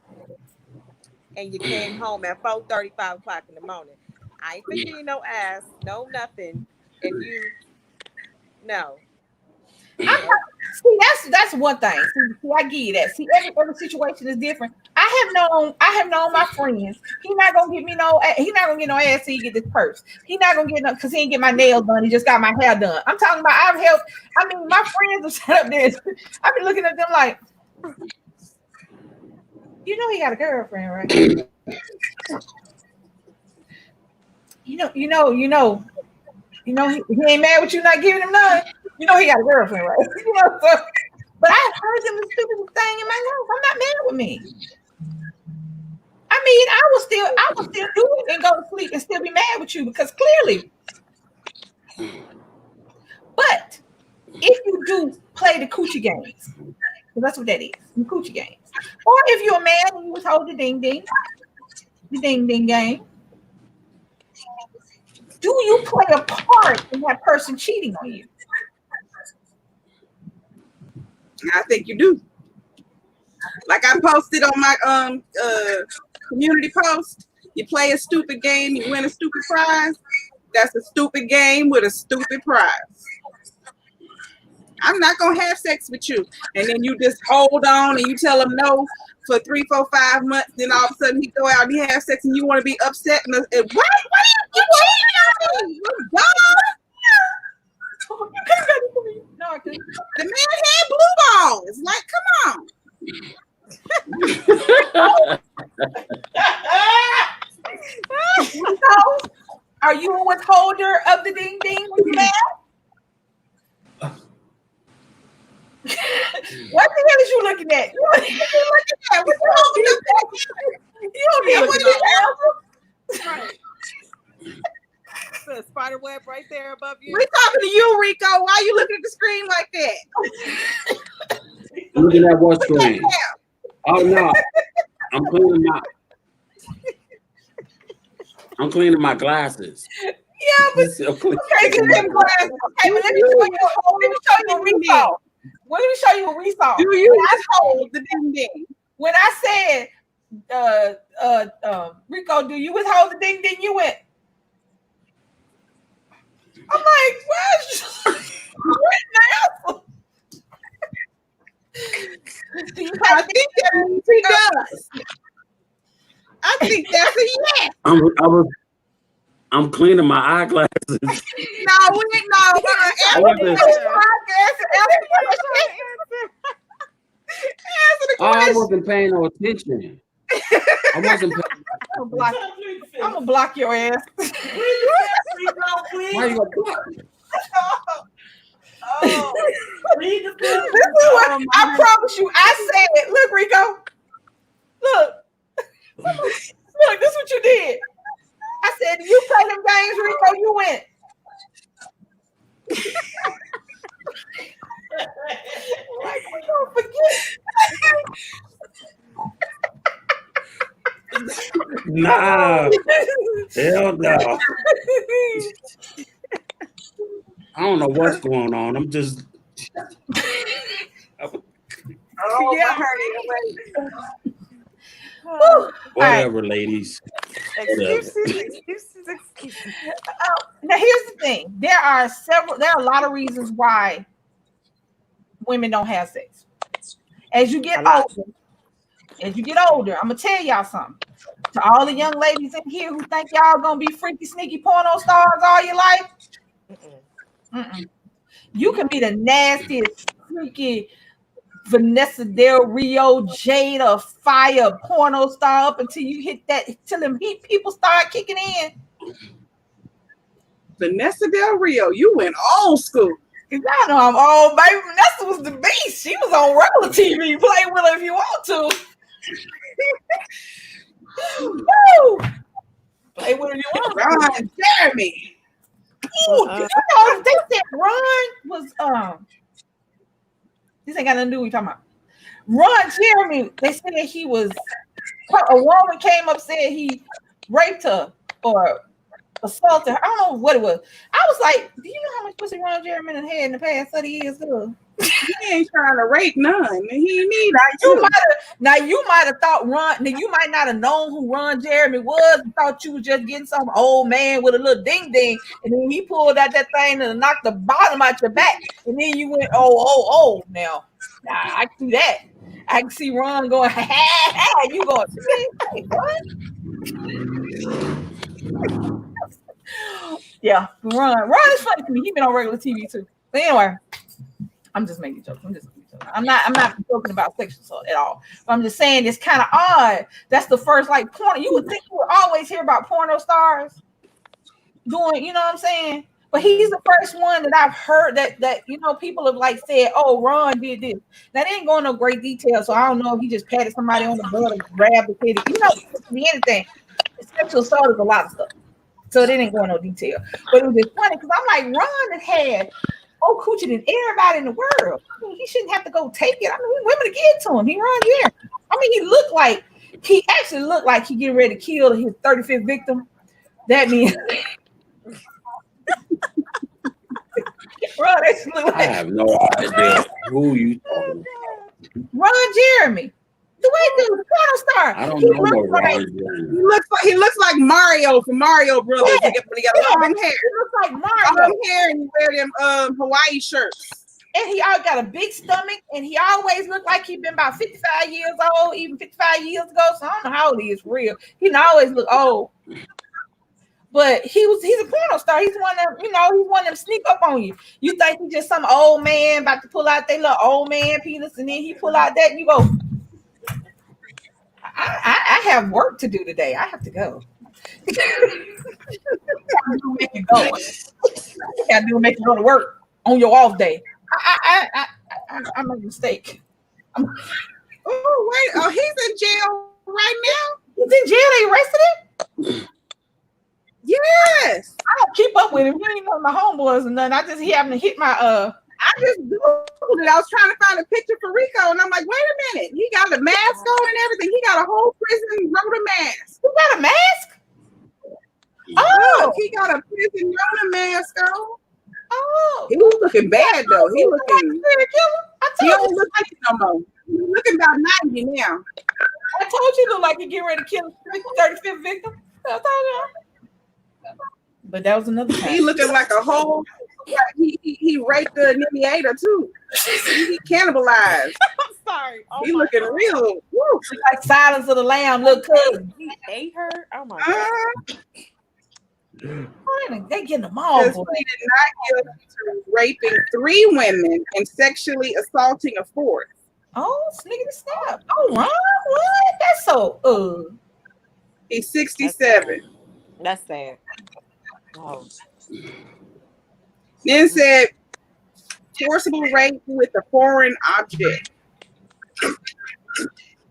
and you came home at 4:30, 5 o'clock in the morning. I ain't fixing you no ass, no nothing. If you no. See, that's one thing. See, I give you that. See, every situation is different. I have known my friends. He's not gonna get no ass till he get this purse. He's not gonna get no because he ain't get my nails done. He just got my hair done. I'm talking about my friends have set up this. I've been looking at them like, you know, he got a girlfriend, right? You know, he ain't mad with you not giving him none. You know he got a girlfriend, right? You know, so, but I heard him the stupidest thing in my life. I'm not mad with me. I mean, I will still do it and go to sleep and still be mad with you because clearly. But if you do play the coochie games, because that's what that is, the coochie games. Or if you're a man and you withhold the ding ding game, do you play a part in that person cheating on you? I think you do. Like I posted on my community post, you play a stupid game, you win a stupid prize. That's a stupid game with a stupid prize. I'm not gonna have sex with you, and then you just hold on and you tell him no for 3, 4, 5 months. Then all of a sudden he go out and he have sex, and you want to be upset. And what? What are you cheating on me? You dumb. No, I couldn't. The man had blue balls. Like, come on. So, are you a withholder of the ding ding when you're mad? What the hell is you looking at? You don't need to look at Right. The spider web right there above you. We're talking to you, Rico. Why are you looking at the screen like that? Looking at what screen? Oh no, I'm cleaning my glasses. Yeah, but okay, them glasses. Okay, but let me show you a Rico. Let me show you a Rico. Do you withhold the ding ding? When I said, Rico, do you withhold the ding ding? You went. I'm like, what now? I think that means he does. I think that's a yes. I'm cleaning my eyeglasses. No, we no. I wasn't paying no attention. I wasn't paying. I'm gonna block your ass. Why you gonna block me? This is what I promise you. I said it. Look, Rico. Look. Look, this is what you did. I said, you play them games, Rico, you went. Like, we don't forget. Nah. Hell no. I don't know what's going on. I'm just. Oh, yeah, honey. Whatever, ladies. Excuses. Now here's the thing. There are a lot of reasons why women don't have sex. As you get older, I'm gonna tell y'all something. To all the young ladies in here who think y'all gonna be freaky, sneaky porno stars all your life, you can be the nastiest, freaky Vanessa Del Rio, Jada, Fire, porno star up until you hit that, till them heat people start kicking in. Vanessa Del Rio, you went old school. Cause y'all know I'm old, baby. Vanessa was the beast. She was on regular TV. Play with her if you want to. Woo! Play with her if you want to. Ron Jeremy. Ooh, you know, they said Ron was this ain't got nothing to do with what we talking about. Ron Jeremy, they said he was, a woman came up, said he raped her or assaulted her. I don't know what it was. I was like, do you know how much pussy Ron Jeremy had in the past 30 years? He ain't trying to rape none. He need you might have thought Ron, you might not have known who Ron Jeremy was and thought you was just getting some old man with a little ding ding, and then he pulled out that thing and knocked the bottom out your back, and then you went, oh now. Nah, I can see that. I can see Ron going, you going, what? Yeah, Ron is funny to me. He been on regular TV too. But anyway, I'm just making jokes. I'm not joking about sexual assault at all. But I'm just saying it's kind of odd. That's the first like porno. You would think you would always hear about porno stars doing, you know what I'm saying? But he's the first one that I've heard that you know, people have like said, oh, Ron did this. Now they ain't going no great detail, so I don't know if he just patted somebody on the butt or grabbed the titty. You know, it could be anything. Sexual assault is a lot of stuff. So they didn't go into no detail. But it was just funny because I'm like, Ron had more coochie than everybody in the world. I mean, he shouldn't have to go take it. I mean, women to get to him. He run here. I mean, he actually looked like he getting ready to kill his 35th victim. That means Ron actually looked like, I have no idea who you talking about. Ron Jeremy. The way the porno star. I don't know no Ron Jeremy. He looks like Mario from Mario Brothers. Yeah. When he got long hair. He looks like Mario. Long hair and he wear them Hawaii shirts. And he all got a big stomach, and he always looked like he'd been about 55 years old, even 55 years ago. So I don't know how old he is for real. He didn't always look old. But he's a porno star. He's one of them, you know, he's one of them sneak up on you. You think he's just some old man about to pull out their little old man penis, and then he pull out that, and you go, I have work to do today. I have to go. I do make you go. I do make you go to work on your off day. I made a mistake. Oh, wait. Oh, he's in jail right now? He's in jail. They arrested him? Yes. I don't keep up with him. He ain't one of my homeboys and nothing. He happened to hit my I just Googled it. I was trying to find a picture for Rico, and I'm like, wait a minute. He got a mask on and everything. He got a whole prison Rona mask. He got a mask? Oh, look, he got a prison Rona mask on. Oh, he was looking bad though. He looking. He don't look like it no more. He's looking about 90 now. I told you, look like he getting ready to kill his 35th victim. I told you. But that was another time. He looking like a whole. He raped the initiator too. He cannibalized. I'm sorry. Oh he looking God. real. Woo. Like Silence of the Lamb, little cousin. He ate her. Oh my God. They getting them all. He did not guilty to raping 3 women and sexually assaulting a 4th. Oh, sniggity snap. Oh, Ron, what? That's so He's 67. That's sad. Oh. Then said forcible rape with a foreign object.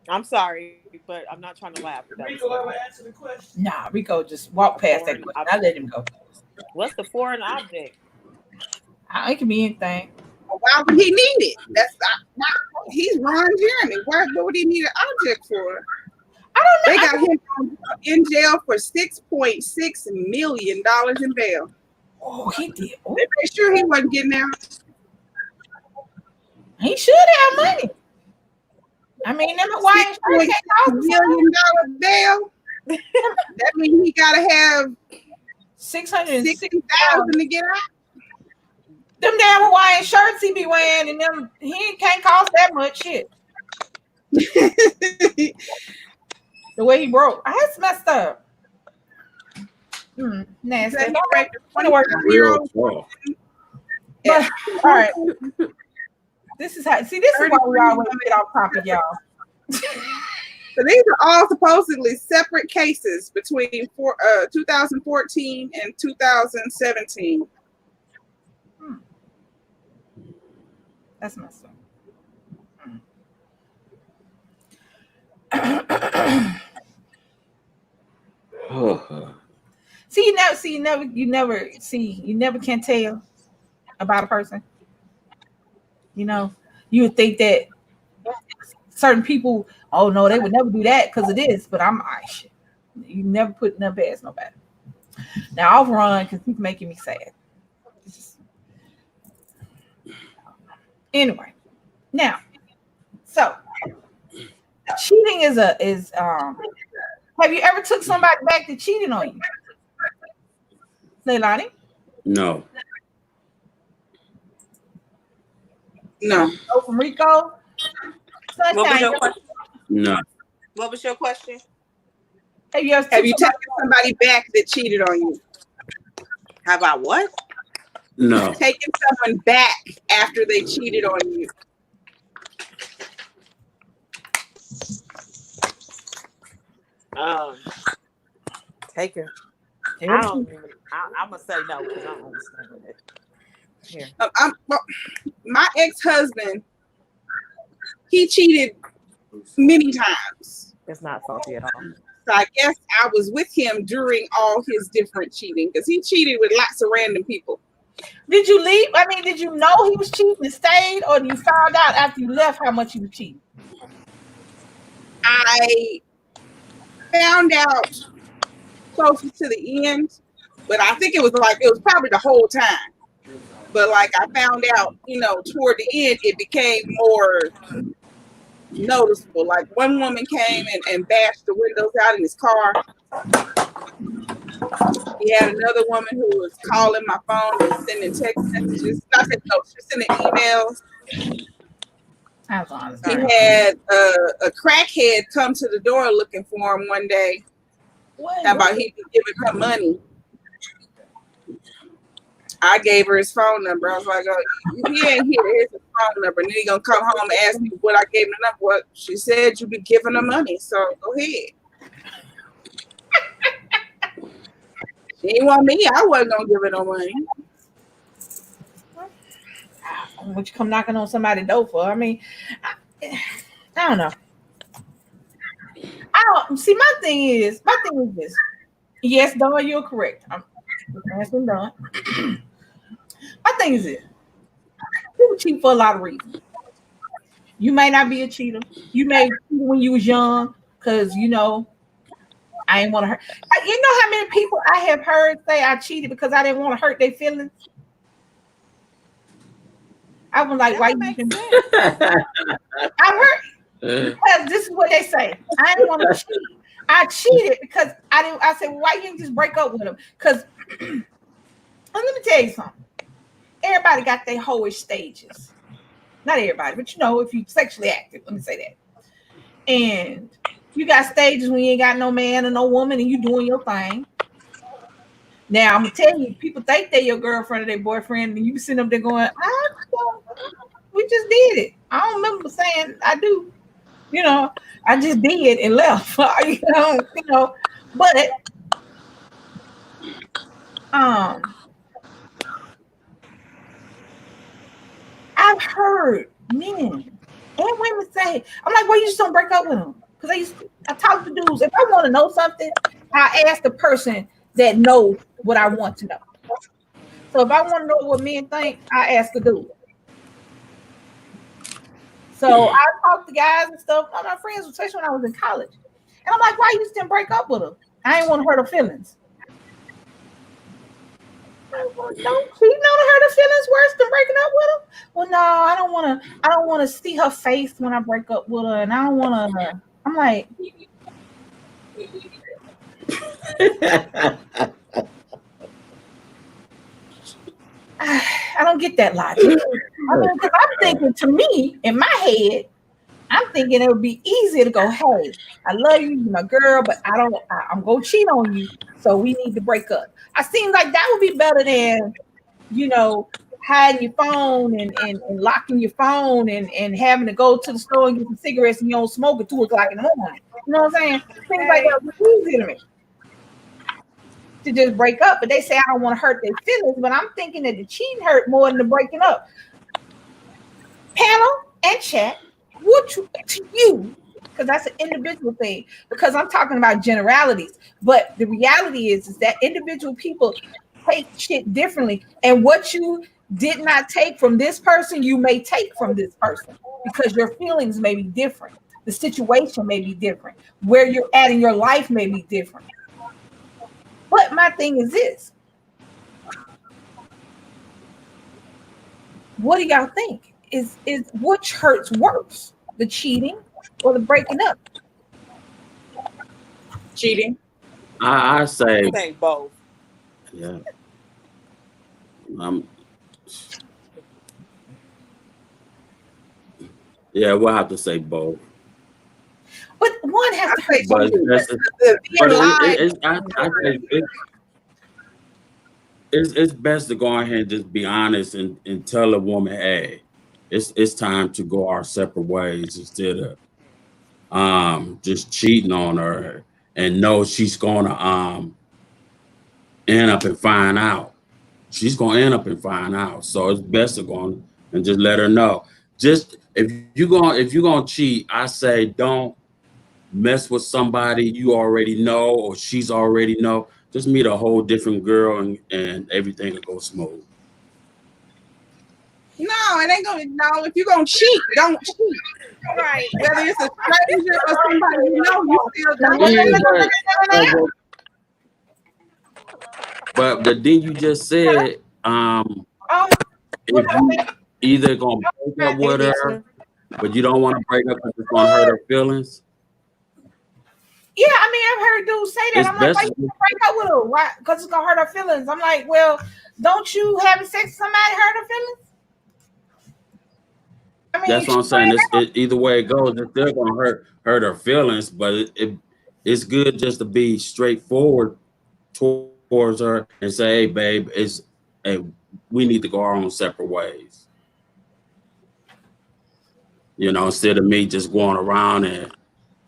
I'm sorry, but I'm not trying to laugh. Rico ever answer the question? Nah, Rico just walked past that question. I let him go. What's the foreign object? It can be anything. Why would he need it? That's not he's Ron Jeremy. What would he need an object for? I don't know. They got him in jail for $6.6 million in bail. Oh, he did. Oh, They made sure he wasn't getting out. he should have money. I mean, never why $6.6 million bail. That means he gotta have 660,000 to get out. Them damn Hawaiian shirts he be wearing, and them he can't cost that much shit. The way he broke, that's messed up. Nasty. He Don't raped a wanna work. 25-year-old. But, all right. This is how. See, this is why we always get off topic, y'all. So these are all supposedly separate cases between 2014 and 2017. That's messed up. You never can tell about a person. You know, you would think that certain people, oh no, they would never do that because of this, but shit. You never put nothing past nobody. Now I'll run because he's making me sad. Anyway, now, so cheating is have you ever took somebody back that cheated on you? Leilani? No. No. Oh, from Rico? What was your question? No. What was your question? Have you taken somebody back that cheated on you? How about what? No. Taking someone back after they cheated on you. Taken. I'm gonna say no because I don't understand it. Here. My ex-husband, he cheated many times. It's not salty at all. So I guess I was with him during all his different cheating because he cheated with lots of random people. Did you leave? I mean, did you know he was cheating and stayed, or you found out after you left how much he was cheating? I found out closer to the end, but I think it was probably the whole time. But like I found out, toward the end, it became more noticeable. Like one woman came and bashed the windows out in his car. He had another woman who was calling my phone and sending text messages. Not that no, she was sending emails. He had a crackhead come to the door looking for him one day. How about he was giving her money? I gave her his phone number. I was like, oh, he ain't here. Here's his phone number. And then he gonna come home and ask me what I gave him the number. Well, she said you be giving her money, so go ahead. She didn't want me. I wasn't gonna give her no money. What you come knocking on somebody's door for? I mean, I don't know. See. My thing is this. Yes, Dawn, you're correct. Has been done. My thing is this. People cheat for a lot of reasons. You may not be a cheater. You may cheat when you was young because I ain't want to hurt. You know how many people I have heard say I cheated because I didn't want to hurt their feelings? I was like, why you can I heard because this is what they say. I didn't want to cheat. I cheated because I said, well, why you didn't just break up with him? Because let me tell you something. Everybody got their hoish stages. Not everybody, but if you sexually active, let me say that. And you got stages when you ain't got no man or no woman and you doing your thing. Now, I'm going to tell you, people think they're your girlfriend or their boyfriend, and you sitting up there going, we we just did it. I don't remember saying I do. You know, I just did and left. But I've heard men and women say, I'm like, well, you just don't break up with them. Because I talk to dudes. If I want to know something, I ask the person that knows what I want to know. So if I want to know what men think, I ask a dude. So I talk to guys and stuff. All my friends, especially when I was in college. And I'm like, why you just didn't break up with them? I ain't want to hurt her feelings. Don't you know to hurt her feelings worse than breaking up with her? Well, no, I don't want to see her face when I break up with her, and I don't want to. I'm like, I don't get that logic. Because I'm thinking, to me, in my head, I'm thinking it would be easier to go, hey, I love you, you're my girl, but I'm going to cheat on you, so we need to break up. I seem like that would be better than, hiding your phone and locking your phone and having to go to the store and get some cigarettes and you don't smoke at 2 o'clock in the morning. You know what I'm saying? Things like that would be easier to me to just break up. But they say I don't want to hurt their feelings, but I'm thinking that the cheating hurt more than the breaking up. Panel and chat, what to you, because that's an individual thing, because I'm talking about generalities. But the reality is that individual people take shit differently. And what you did not take from this person, you may take from this person, because your feelings may be different. The situation may be different. Where you're at in your life may be different. But my thing is this. What do y'all think? Is which hurts worse? The cheating or the breaking up? Cheating. I say both. Yeah. Yeah, we'll have to say both. But one has to hurt. It's best to go ahead and just be honest and tell a woman, hey, it's time to go our separate ways, instead of just cheating on her and know she's gonna end up and find out. She's gonna end up and find out. So it's best to go and just let her know. Just if you're gonna cheat, I say don't mess with somebody you already know or she's already know. Just meet a whole different girl and everything will go smooth. No, it ain't gonna. No, if you're gonna cheat, don't cheat. Right. Whether it's a stranger or somebody you know, you still don't. But then you just said, if you either gonna break up with her, but you don't want to break up because it's gonna hurt her feelings. Yeah, I mean, I've heard dudes say that. I'm like, why you break up with her? Why? Because it's gonna hurt her feelings. I'm like, well, don't you having sex with somebody hurt her feelings? I mean, that's what I'm saying. Either way it goes, it's still gonna hurt her feelings. But it's good just to be straightforward towards her and say, hey, babe, we need to go our own separate ways. Instead of me just going around and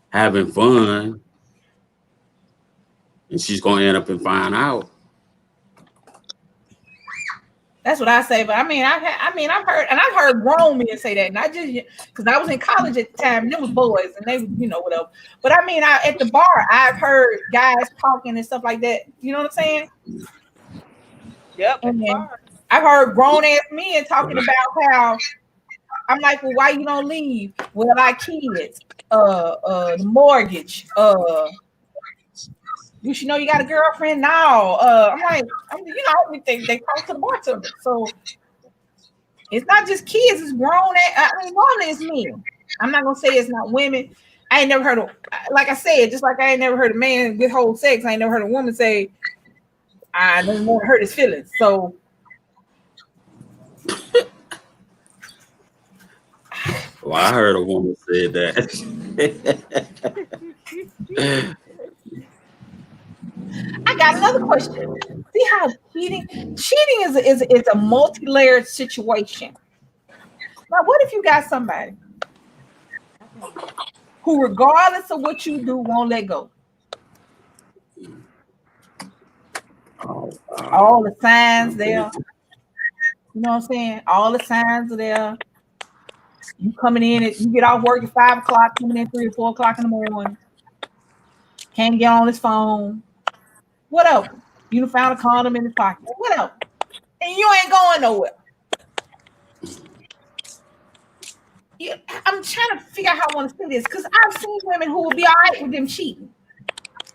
having fun, and she's gonna end up and find out. That's what I say. But I've heard grown men say that, not just because I was in college at the time, and it was boys, and they, whatever. But I mean, at the bar, I've heard guys talking and stuff like that. You know what I'm saying? Yep. I've heard grown ass men talking about how, I'm like, well, why you don't leave? Well, our kids, the mortgage, you should know you got a girlfriend now. I'm like, they talk to the bartender. So it's not just kids, it's grown. Normally it's men. I'm not gonna say it's not women. I ain't never heard of, like I said, just like I ain't never heard a man withhold sex. I ain't never heard a woman say, I don't want to hurt his feelings. So well, I heard a woman say that. I got another question. See how cheating is a multi-layered situation. Now, what if you got somebody who, regardless of what you do, won't let go? All the signs there. You know what I'm saying? All the signs are there. You coming in, you get off work at 5 o'clock, coming in 3 or 4 o'clock in the morning. Can't get on his phone. What else? You done found a condom in his pocket. What else? And you ain't going nowhere. I'm trying to figure out how I want to say this because I've seen women who will be all right with them cheating.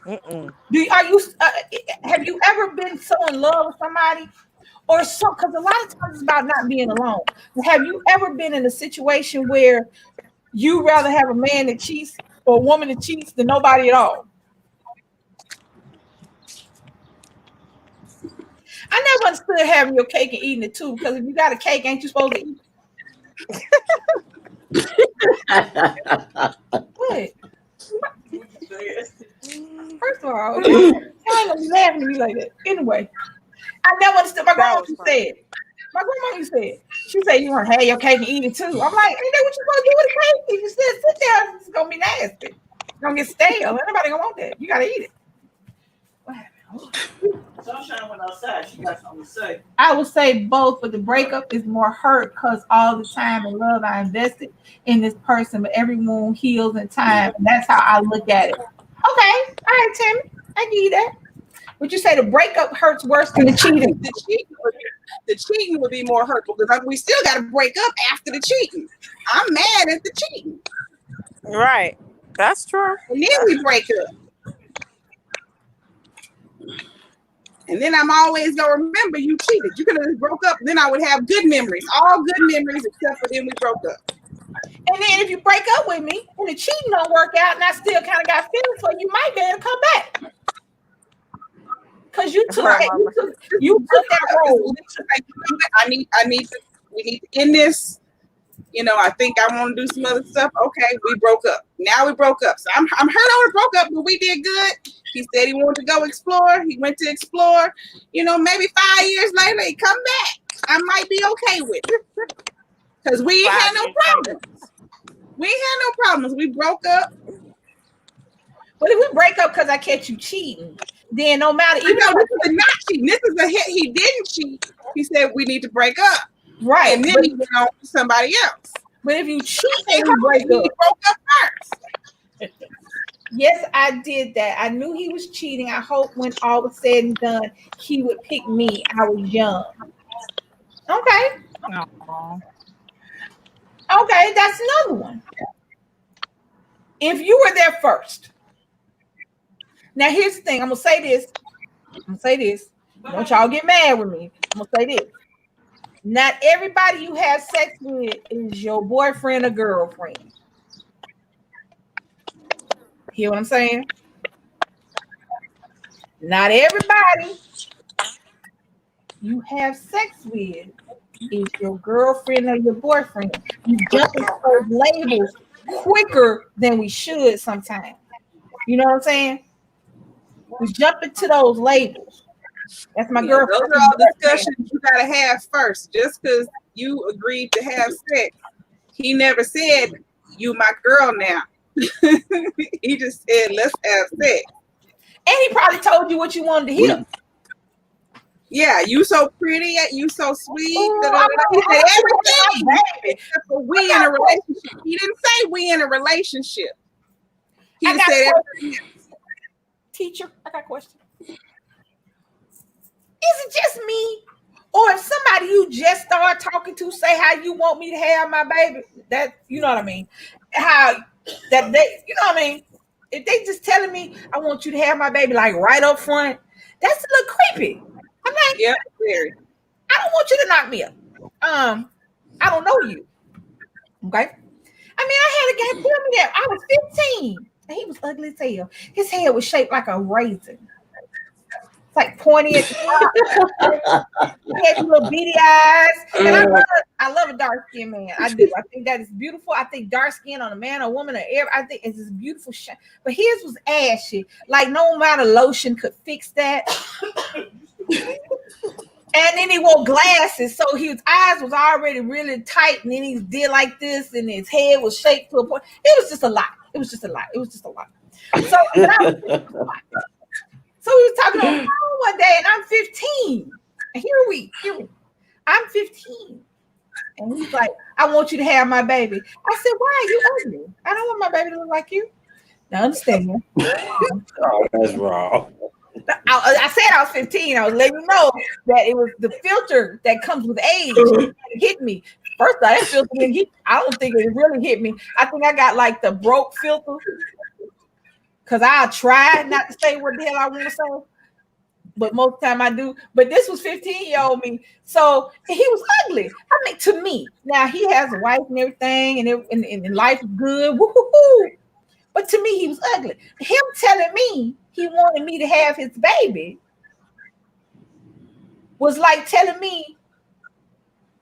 Have you ever been so in love with somebody, or so? Because a lot of times it's about not being alone. Have you ever been in a situation where you rather have a man that cheats or a woman that cheats than nobody at all? I never understood having your cake and eating it too. Because if you got a cake, ain't you supposed to eat it? What? First of all, y'all ain't gonna be laughing at me like that. Anyway, I never understood. My grandma used to say it. She said, "You want to have your cake and eat it too." I'm like, "Ain't that what you gonna do with a cake? If you sit there, it's gonna be nasty. It's gonna get stale. Anybody gonna want that? You gotta eat it." What happened? Sunshine went outside. She got something to say. I would say both, but the breakup is more hurt because all the time and love I invested in this person, but every wound heals in time, and that's how I look at it. Okay, all right, Timmy, I give you that. Would you say the breakup hurts worse than the cheating? The cheating would be more hurtful because we still got to break up after the cheating. I'm mad at the cheating. Right. That's true. And then we break up. And then I'm always going to remember you cheated. You could have broke up, then I would have good memories. All good memories except for then we broke up. And then if you break up with me and the cheating don't work out and I still kind of got feelings for you, might be able to come back. Because you took that role. We need to end this. You know, I think I want to do some other stuff. Okay, we broke up. Now we broke up. So I'm hurt on the broke up, but we did good. He said he wanted to go explore. He went to explore. You know, maybe 5 years later, he come back. I might be okay with it. Because we ain't had no problems. We ain't had no problems. We broke up. But if we break up because I catch you cheating, then no matter, even though this is not cheating, this is a hit. He didn't cheat. He said we need to break up. Right. And then he went on to somebody else. But if you cheat and we broke up first. Yes, I did that. I knew he was cheating. I hope when all was said and done, he would pick me. I was young. Okay. Okay, that's another one. If you were there first. Now, here's the thing. I'm going to say this. Don't y'all get mad with me. I'm going to say this. Not everybody you have sex with is your boyfriend or girlfriend. Hear what I'm saying? Not everybody you have sex with is your girlfriend or your boyfriend. You jump into those labels quicker than we should sometimes. You know what I'm saying? We jump into those labels. That's my girlfriend. Those are all discussions you gotta have first. Just because you agreed to have sex, he never said you my girl now. He just said let's have sex. And he probably told you what you wanted to hear. Yeah, you so pretty, you so sweet. He said everything except for we in a relationship. He didn't say we in a relationship. He just said everything. Teacher, I got a question. Is it just me? Or if somebody you just start talking to say how you want me to have my baby, that you know what I mean? How that they, you know what I mean? If they just telling me I want you to have my baby like right up front, that's a little creepy. I'm like, yeah, very. I don't want you to knock me up. I don't know you. Okay. I mean, I had a guy tell me that I was 15 and he was ugly as hell. His head was shaped like a raisin. It's like pointy at the top. He had little beady eyes. And I love a dark skinned man. I do. I think that is beautiful. I think dark skin on a man or woman or I think it's this beautiful shine. But his was ashy. Like no amount of lotion could fix that. And then he wore glasses, so his eyes was already really tight, and then he did like this, and his head was shaped to a point. It was just a lot. It was just a lot. It was just a lot. So, so we was talking on the phone one day, and I'm 15. And here we. I'm 15. And he's like, I want you to have my baby. I said, why are you ugly? I don't want my baby to look like you. Now understand. Oh, that's wrong. I said I was 15. I was letting you know that it was the filter that comes with age. It hit me. First, that filter didn't hit. I don't think it really hit me. I think I got like the broke filter because I tried not to say what the hell I want to say, but most of the time I do. But this was 15-year-old me, so he was ugly. I mean, to me, now he has a wife and everything, and life is good. Woo-hoo-hoo. But to me, he was ugly. Him telling me he wanted me to have his baby was like telling me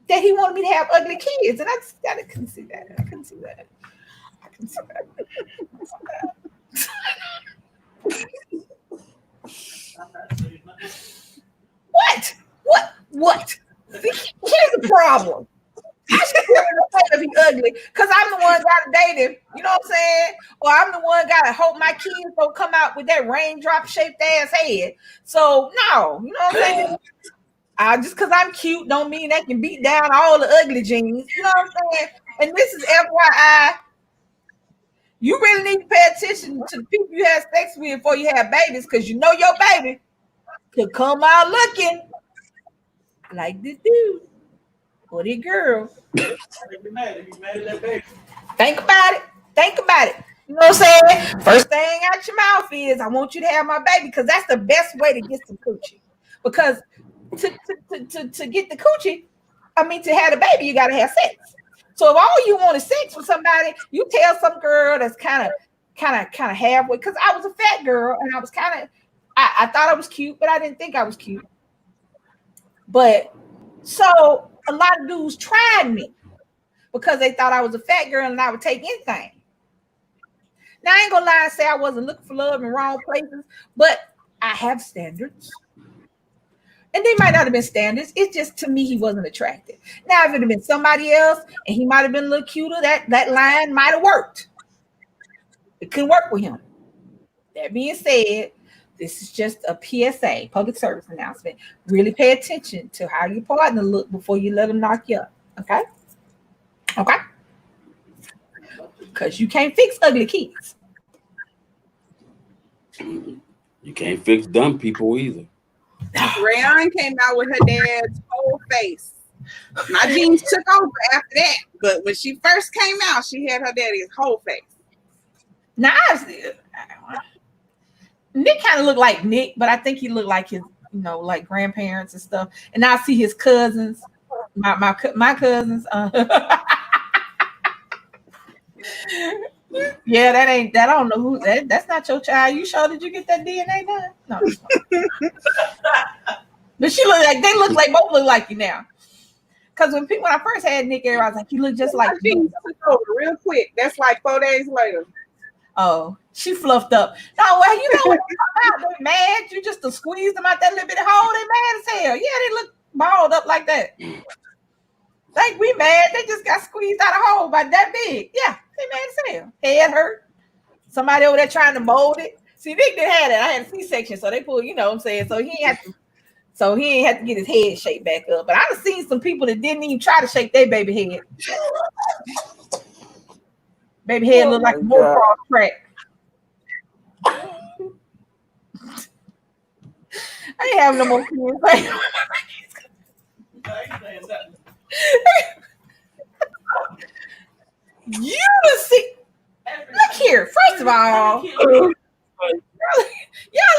that he wanted me to have ugly kids. And I couldn't see that. I couldn't see that. What? Here's the problem. I should be able to say if he's ugly, because I'm the one gotta date him. You know what I'm saying? Or I'm the one gotta hope my kids don't come out with that raindrop shaped ass head. So no, you know what I'm saying? Just because I'm cute don't mean that can beat down all the ugly genes. You know what I'm saying? And this is FYI. You really need to pay attention to the people you have sex with before you have babies, because you know your baby could come out looking like this dude or this girl. Think about it. You know what I'm saying? First thing out your mouth is, I want you to have my baby, because that's the best way to get some coochie. Because to get the coochie, to have the baby, you gotta have sex. So if all you want is sex with somebody, you tell some girl that's kind of halfway. Because I was a fat girl, and I was I thought I was cute, but I didn't think I was cute. But so a lot of dudes tried me because they thought I was a fat girl and I would take anything. Now I ain't gonna lie and say I wasn't looking for love in wrong places, but I have standards. And they might not have been standards. It's just, to me, he wasn't attractive. Now, if it had been somebody else and he might have been a little cuter, that line might have worked. It couldn't work with him. That being said, this is just a PSA, public service announcement. Really pay attention to how your partner look before you let them knock you up. Okay? Because you can't fix ugly kids. You can't fix dumb people either. Rayon came out with her dad's whole face. My genes took over after that, but when she first came out, she had her daddy's whole face. Now, Nick kind of looked like Nick, but I think he looked like his, like grandparents and stuff. And I see his cousins, my cousins. Yeah, I don't know who that's not your child. You sure did you get that DNA done? No. But they both look like you now. Because when I first had Nick, I was like, you look just like me. Over real quick. That's like 4 days later. Oh, she fluffed up. No, well, you know what? They're mad. You just to squeeze them out that little bit of hole. They mad as hell. Yeah, they look balled up like that. Like, we mad. They just got squeezed out of hole about that big. Yeah, they mad as hell. Head hurt. Somebody over there trying to mold it. See, Nick didn't have that. I had a C-section, so they pulled, you know what I'm saying? So he ain't had to get his head shaped back up. But I've seen some people that didn't even try to shake their baby head. Baby head look like a motocross track. I ain't having no more kids. You see, look here. First of all, y'all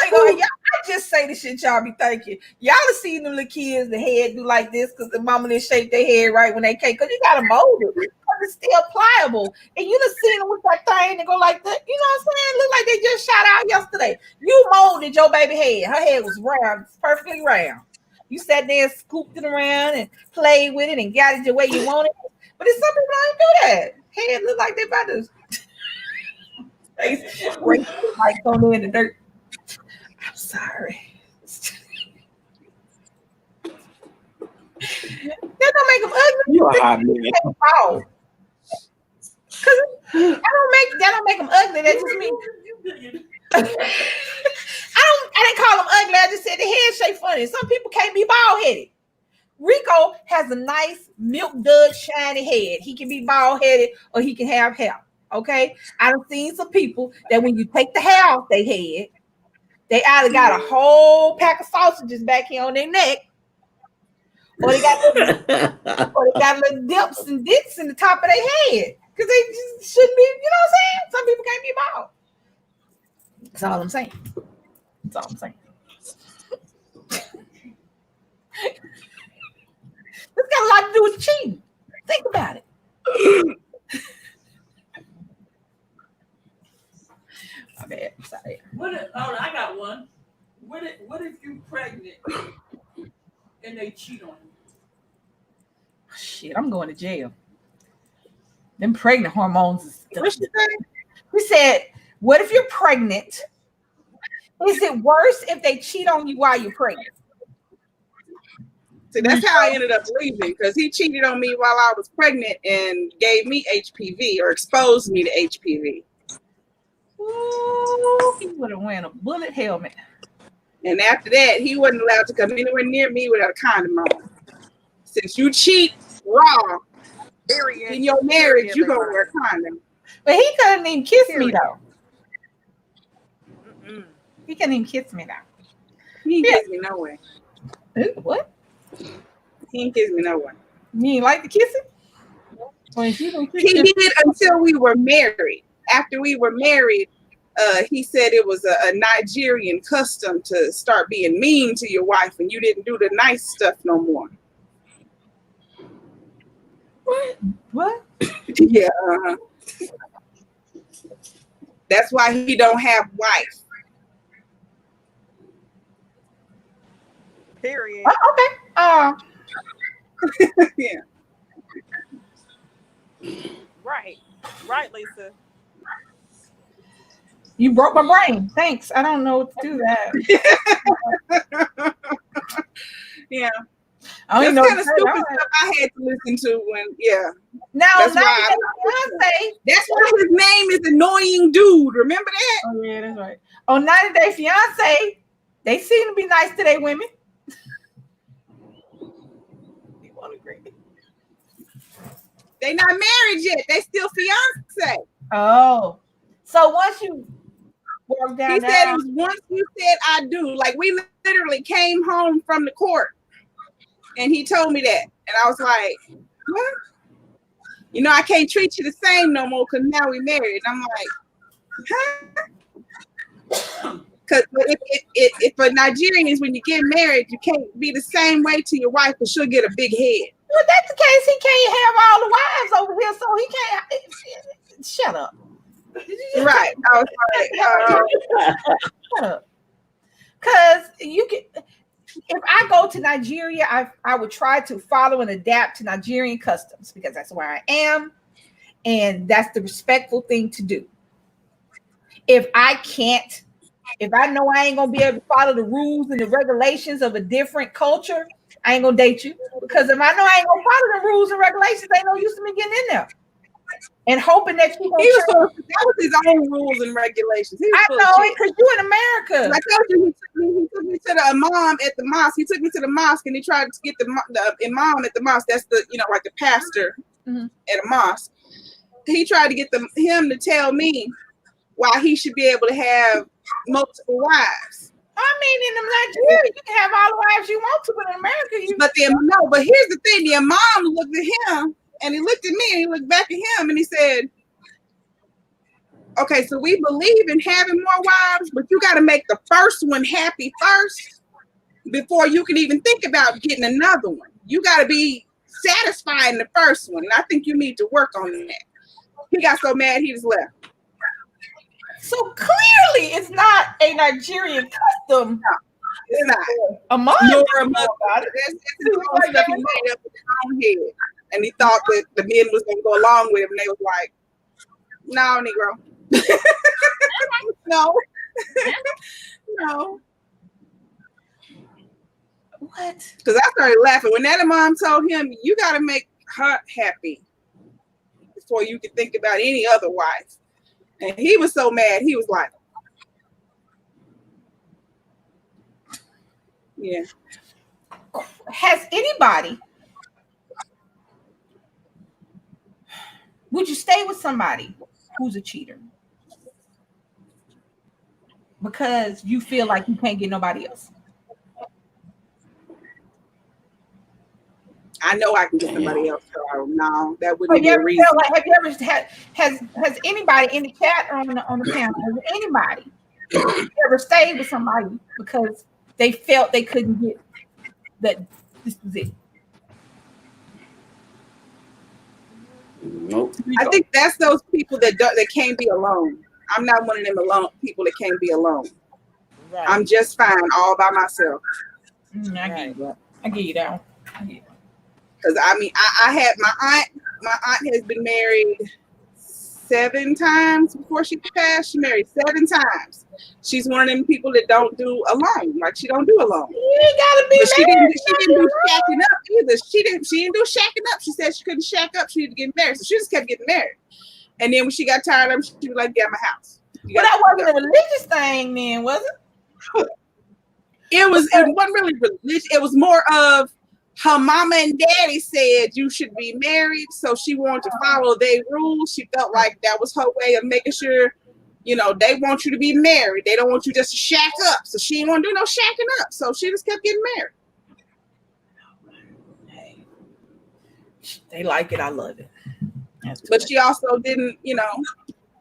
ain't going. I just say the shit y'all be thinking. Y'all have seen them little kids, the head do like this because the mama didn't shape their head right when they came. Because you gotta mold it. Because it's still pliable. And you done seen them with that thing and go like that. You know what I'm saying? Look like they just shot out yesterday. You molded your baby head. Her head was round, perfectly round. You sat there and scooped it around and played with it and got it the way you wanted. But it's some people don't do that. Head look like they about to break like on in the dirt. I'm sorry. That don't make them ugly. You a hot man. Bald. That don't make them ugly. That just means I didn't call them ugly. I just said the head shape funny. Some people can't be bald headed. Rico has a nice milk dud shiny head. He can be bald headed or he can have hair. Okay, I've seen some people that when you take the hair off their head, they either got a whole pack of sausages back here on their neck, or they got little dips and dits in the top of their head because they just shouldn't be. You know what I'm saying? Some people can't be bald. That's all I'm saying. That's all I'm saying. This got a lot to do with cheating. Think about it. My bad. I'm sorry. I got one. What if you're pregnant and they cheat on you? Shit, I'm going to jail. Them pregnant hormones is What she say? We said, what if you're pregnant? Is it worse if they cheat on you while you're pregnant? See, that's how I ended up leaving, because he cheated on me while I was pregnant and gave me HPV or exposed me to HPV. Ooh, he would have worn a bullet helmet. And after that, he wasn't allowed to come anywhere near me without a condom on. Since you cheat raw in your marriage, you're going to wear a condom. But he couldn't even kiss me, though. He couldn't even kiss me, though. He didn't kiss me no way. What? He didn't kiss me no way. You ain't like the kissing? He did until we were married. After we were married, he said it was a Nigerian custom to start being mean to your wife and you didn't do the nice stuff no more. What? Yeah. That's why he don't have wife. Period. Oh, okay. Yeah. Right, Lisa. You broke my brain. Thanks. I don't know what to do that. Yeah. I don't That's know. kind of stupid stuff I had to listen to when, Now, that's why his name is Annoying Dude. Remember that? Oh, yeah, that's right. On 90 Day Fiance, they seem to be nice to their women. You won't agree. They not married yet. They still fiance. Oh. So once you work down he said it was once you said I do. Like we literally came home from the court and he told me that. And I was like, what? You know, I can't treat you the same no more because now we married. And I'm like, huh? Because if for Nigerians, when you get married, you can't be the same way to your wife because she'll get a big head. Well, that's the case. He can't have all the wives over here, so he can't. Shut up. Right. I was like, shut up. Because you can. If I go to Nigeria, I would try to follow and adapt to Nigerian customs because that's where I am, and that's the respectful thing to do. If I can't, if I know I ain't gonna be able to follow the rules and the regulations of a different culture, I ain't gonna date you. Because if I know I ain't gonna follow the rules and regulations, ain't no use to me getting in there and hoping that you gonna that was his own rules and regulations. I know it because you in America. I told you he took me to the imam at the mosque. He took me to the mosque and he tried to get the imam at the mosque. That's the like the pastor at a mosque. He tried to get him to tell me why he should be able to have multiple wives. I mean, in Nigeria, you can have all the wives you want to, but in America, But here's the thing: the imam looked at him and he looked at me and he looked back at him and he said, "Okay, so we believe in having more wives, but you got to make the first one happy first before you can even think about getting another one. You got to be satisfied in the first one, and I think you need to work on that." He got so mad he just left. So clearly, it's not a Nigerian custom. No, it's not. Among Nor a Muslim. That's stuff he made up in his own head, and he thought that the men was going to go along with him, and they was like, "No, Negro, no, no." What? Because I started laughing when that mom told him, you got to make her happy before you can think about any other wife. And he was so mad. He was like, yeah. Has anybody, would you stay with somebody who's a cheater because you feel like you can't get nobody else? I know I can get somebody else. So no, that Have wouldn't you be a ever reason. felt like, have you ever had, has anybody in the chat or on the panel, has anybody ever stayed with somebody because they felt they couldn't get that this was it? Nope. I think that's those people that can't be alone. I'm not one of them alone people that can't be alone. Right. I'm just fine all by myself. I give you that one. Because I mean, I had my aunt has been married 7 times before she passed. She married 7 times. She's one of them people that don't do alone. Like she don't do alone. You ain't gotta be But married. she didn't do shacking up either. She didn't do shacking up. She said she couldn't shack up. She had to get married. So she just kept getting married. And then when she got tired of him, she was like, "Get my house." But that wasn't a religious thing then, was it? It wasn't really religious. It was more of her mama and daddy said you should be married, so she wanted to follow their rules. She felt like that was her way of making sure, you know, they want you to be married. They don't want you just to shack up. So she didn't want to do no shacking up. So she just kept getting married. Hey, they like it. I love it. But she also didn't, you know,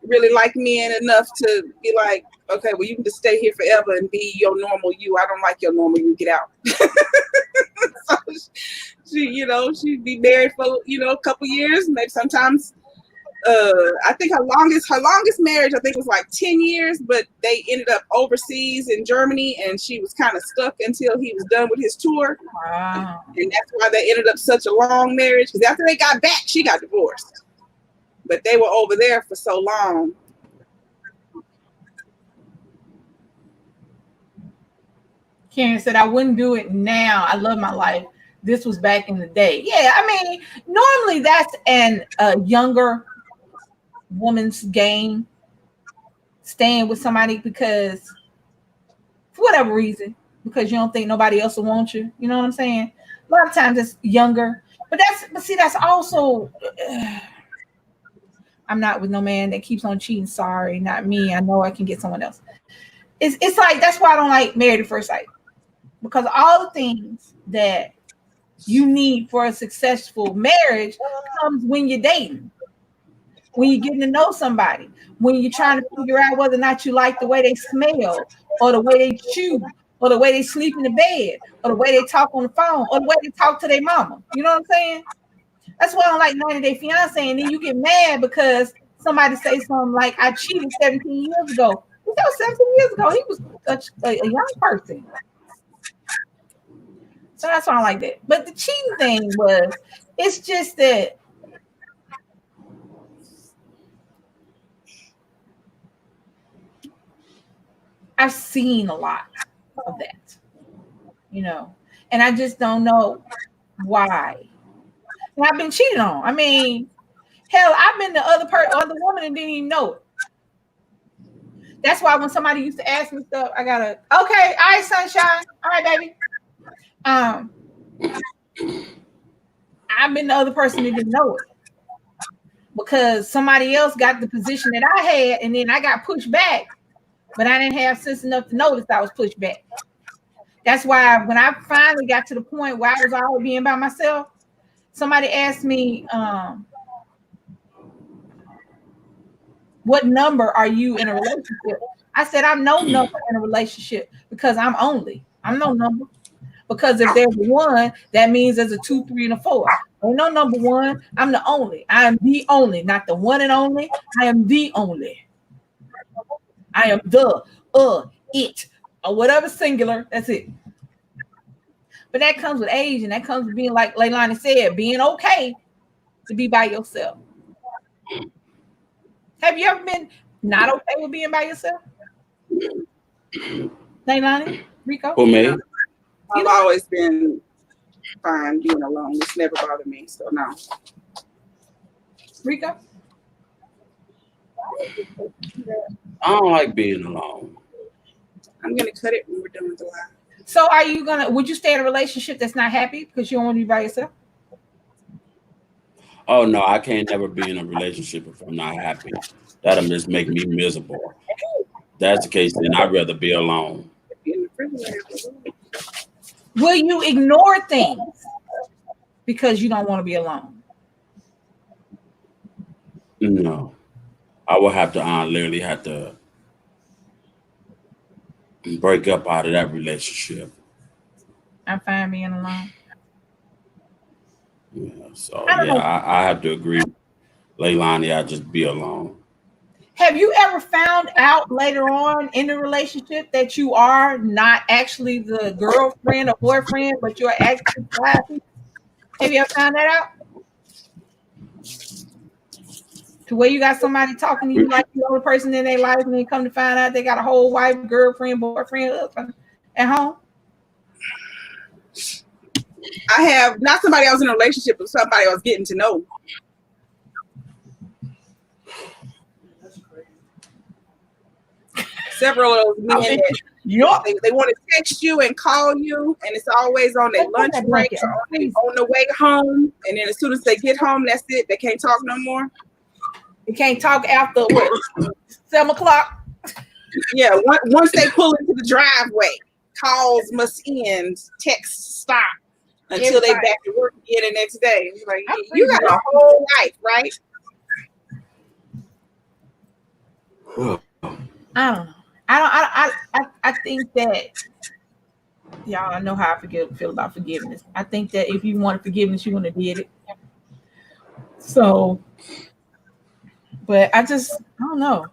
really like men enough to be like, okay, well, you can just stay here forever and be your normal you. I don't like your normal you. Get out. So she, you know, she'd be married for, you know, a couple years, maybe sometimes. I think her longest marriage, I think, was like 10 years, but they ended up overseas in Germany, and she was kind of stuck until he was done with his tour. Wow. And that's why they ended up such a long marriage. Because after they got back, she got divorced. But they were over there for so long. Karen said, I wouldn't do it now. I love my life. This was back in the day. Yeah, I mean, normally that's a younger woman's game, staying with somebody because, for whatever reason, because you don't think nobody else will want you. You know what I'm saying? A lot of times it's younger. But see, that's also... I'm not with no man that keeps on cheating. Sorry, not me. I know I can get someone else. It's like, that's why I don't like Married at First Sight, because all the things that you need for a successful marriage comes when you're dating, when you're getting to know somebody, when you're trying to figure out whether or not you like the way they smell, or the way they chew, or the way they sleep in the bed, or the way they talk on the phone, or the way they talk to their mama. You know what I'm saying? That's why I don't like 90 Day Fiance. And then you get mad because somebody say something like, I cheated 17 years ago. That was 17 years ago. He was a young person. So that's why I like that. But the cheating thing it's just that I've seen a lot of that, you know, and I just don't know why. And I've been cheated on. I mean, hell, I've been the other woman and didn't even know it. That's why when somebody used to ask me stuff, I gotta, okay, all right, sunshine, all right, baby. I've been the other person that didn't know it because somebody else got the position that I had, and then I got pushed back, but I didn't have sense enough to notice I was pushed back. That's why when I finally got to the point where I was always being by myself, somebody asked me, what number are you in a relationship? I said, I'm no number in a relationship because I'm no number. Because if there's a 1, that means there's a 2, 3, and a 4. Ain't no number 1. I'm the only. I am the only, not the one and only. I am the only. I am the, it, or whatever singular. That's it. But that comes with age, and that comes with being, like Leilani said, being okay to be by yourself. Have you ever been not okay with being by yourself? Leilani? Rico? For me? I've always been fine being alone. It's never bothered me. So no. Rico? I don't like being alone. I'm gonna cut it when we're done with the live. So would you stay in a relationship that's not happy because you don't want to be by yourself? Oh no, I can't never be in a relationship if I'm not happy. That'll just make me miserable. If that's the case, then I'd rather be alone. Will you ignore things because you don't want to be alone? No. I would have to literally have to break up out of that relationship. I'm fine being alone. Yeah, so I have to agree. Leilani, I just be alone. Have you ever found out later on in the relationship that you are not actually the girlfriend or boyfriend, but you're actually happy? Have you ever found that out? To where you got somebody talking to you like the only person in their life, and then come to find out they got a whole wife, girlfriend, boyfriend, husband at home? I have not somebody I was in a relationship with, somebody I was getting to know. Several of those men that they want to text you and call you, and it's always on their lunch breaks or on the way home. And then as soon as they get home, that's it. They can't talk no more. They can't talk after what, 7 o'clock? Yeah, once they pull into the driveway, calls must end, texts stop until they back to work again the next day. It's like, you got a whole life, right? I don't know. I think that y'all know how I feel about forgiveness. I think that if you wanted forgiveness, you wouldn't have did it. So, but I don't know.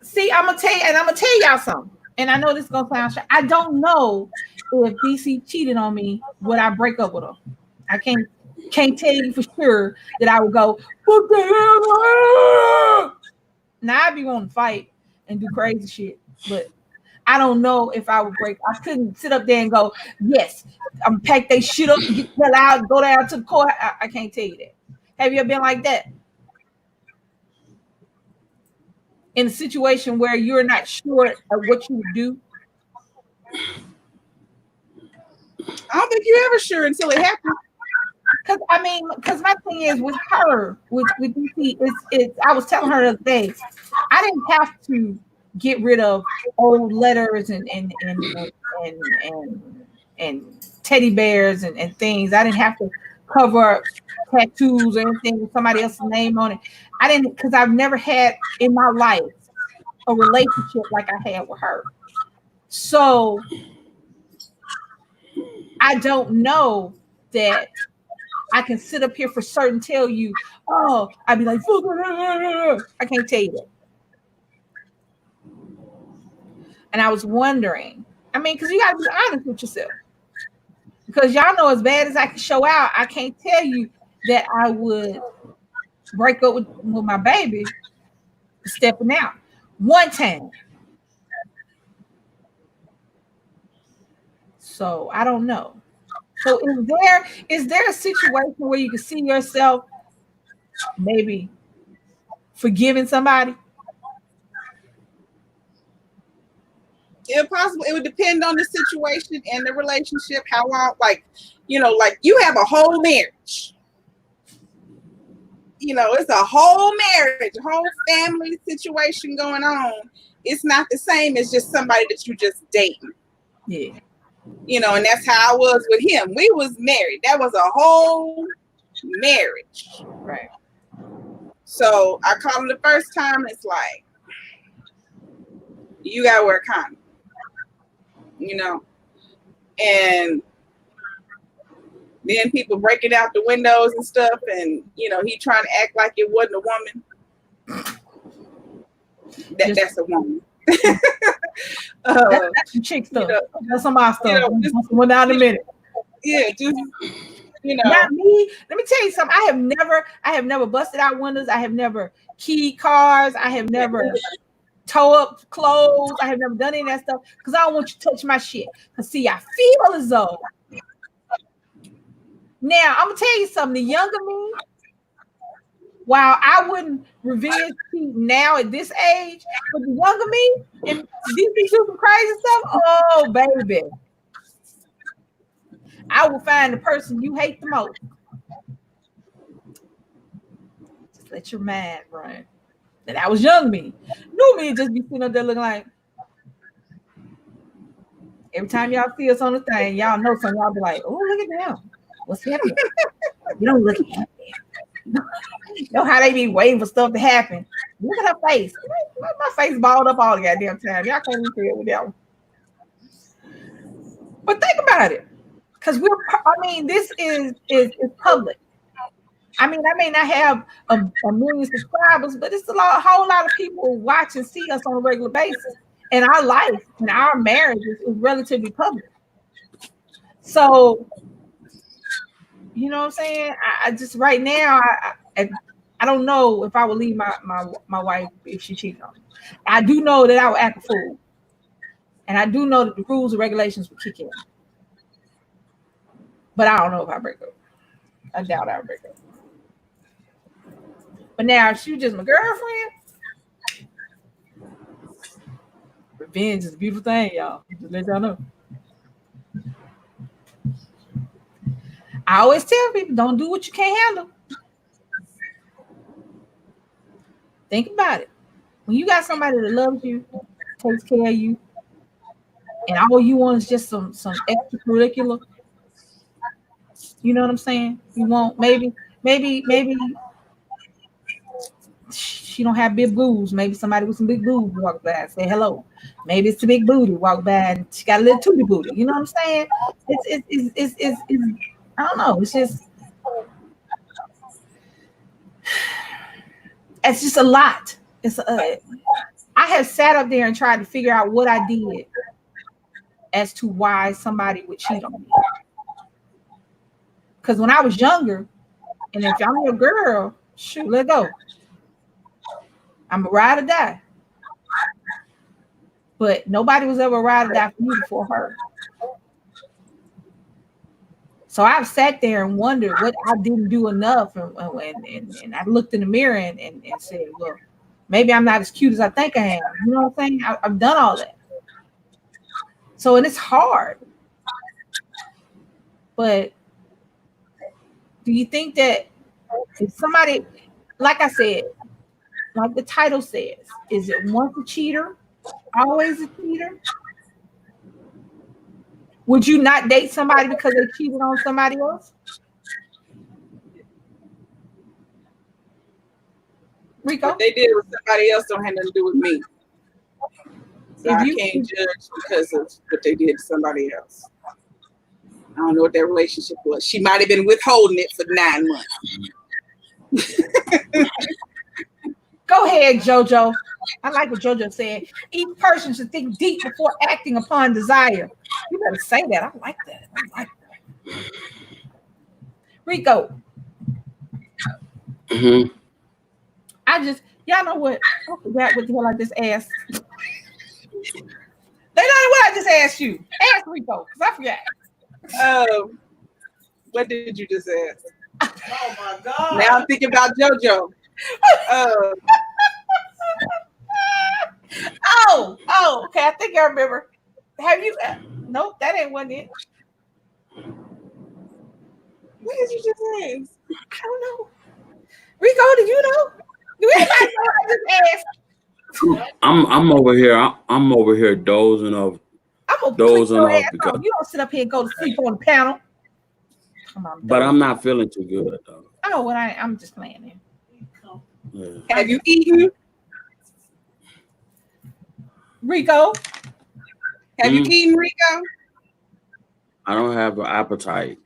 See, I'm gonna tell y'all something. And I know this is gonna sound strange. I don't know if DC cheated on me, would I break up with her? I can't tell you for sure that I would go, what the hell? Now I'd be wanting to fight and do crazy shit, but I don't know if I would break. I couldn't sit up there and go, yes, I'm pack they shit up, get the hell out, go down to the court. I can't tell you that. Have you ever been like that? In a situation where you're not sure of what you would do? I don't think you're ever sure until it happens. Because my thing is with her, with DC, I was telling her the other day, I didn't have to get rid of old letters and teddy bears and things. I didn't have to cover up tattoos or anything with somebody else's name on it. I didn't, because I've never had in my life a relationship like I had with her. So I don't know that I can sit up here for certain tell you, oh, I'd be like, I can't tell you that. And I was wondering, because you got to be honest with yourself. Because y'all know as bad as I can show out, I can't tell you that I would break up with my baby stepping out one time. So I don't know. So is there a situation where you can see yourself maybe forgiving somebody? If possible, it would depend on the situation and the relationship, how long, like you have a whole marriage. It's a whole marriage, a whole family situation going on. It's not the same as just somebody that you just dating. Yeah. And that's how I was with him. We was married. That was a whole marriage. Right. So I called him the first time. It's like, you gotta wear a condom. And then people breaking out the windows and stuff, and he trying to act like it wasn't a woman. That's a woman. That's some chick stuff. That's some my stuff. One down a minute. Yeah, just Not me. Let me tell you something. I have never busted out windows. I have never keyed cars. I have never toe up clothes. I have never done any of that stuff because I don't want you to touch my shit. Because see, I feel as though. Now, I'm going to tell you something. The younger me, while I wouldn't revenge cheat now at this age, but the younger me, and these be doing crazy stuff, oh, baby. I will find the person you hate the most. Just let your mind run. And that was young me. New me just be sitting up there looking like, every time y'all see us on the thing, y'all know something. Y'all be like, oh, look at them. What's happening? You don't look at them. You know how they be waiting for stuff to happen. Look at her face. My face balled up all the goddamn time. Y'all can't even feel it with that one. But think about it. Because this is public. I mean, I may not have a million subscribers, but it's a whole lot of people watch and see us on a regular basis. And our life and our marriage is relatively public. So, you know what I'm saying? I just right now, I don't know if I would leave my wife if she cheated on me. I do know that I would act a fool. And I do know that the rules and regulations would kick in. But I don't know if I break up. I doubt I would break up. But now, if she was just my girlfriend, revenge is a beautiful thing, y'all. Just let y'all know. I always tell people, don't do what you can't handle. Think about it. When you got somebody that loves you, takes care of you, and all you want is just some extracurricular, you know what I'm saying? You want maybe she don't have big boobs. Maybe somebody with some big boobs walk by and say hello. Maybe it's a big booty walk by and she got a little tootie booty. You know what I'm saying? It's I don't know. It's just a lot. I have sat up there and tried to figure out what I did as to why somebody would cheat on me. Because when I was younger, and if I'm your girl, shoot, let go. I'm a ride or die. But nobody was ever a ride or die for me before her. So I've sat there and wondered what I didn't do enough. And I looked in the mirror and said, well, maybe I'm not as cute as I think I am. You know what I'm saying? I've done all that. So, and it's hard. But do you think that if somebody, like I said, like the title says, is it once a cheater, always a cheater? Would you not date somebody because they cheated on somebody else? Rico? What they did with somebody else don't have nothing to do with me. So I can't judge because of what they did to somebody else. I don't know what their relationship was. She might have been withholding it for 9 months. Go ahead, JoJo. I like what JoJo said. Each person should think deep before acting upon desire. You better say that. I like that. Rico. Mm-hmm. Y'all know what? I forgot what the hell I just asked. They know what I just asked you. Ask Rico, because I forgot. What did you just ask? Oh my God. Now I'm thinking about JoJo. Okay. I think I remember. Have you? Nope, that ain't one it. What did you just ask? I don't know. Rico, did you know? Do anybody know what I just asked? I'm over here dozing off. I'm dozing off because you don't sit up here and go to sleep on the panel. Come on, but I'm not feeling too good though. Oh, well, I'm just playing it. Yeah. Have you eaten? Rico? Have you eaten, Rico? I don't have an appetite.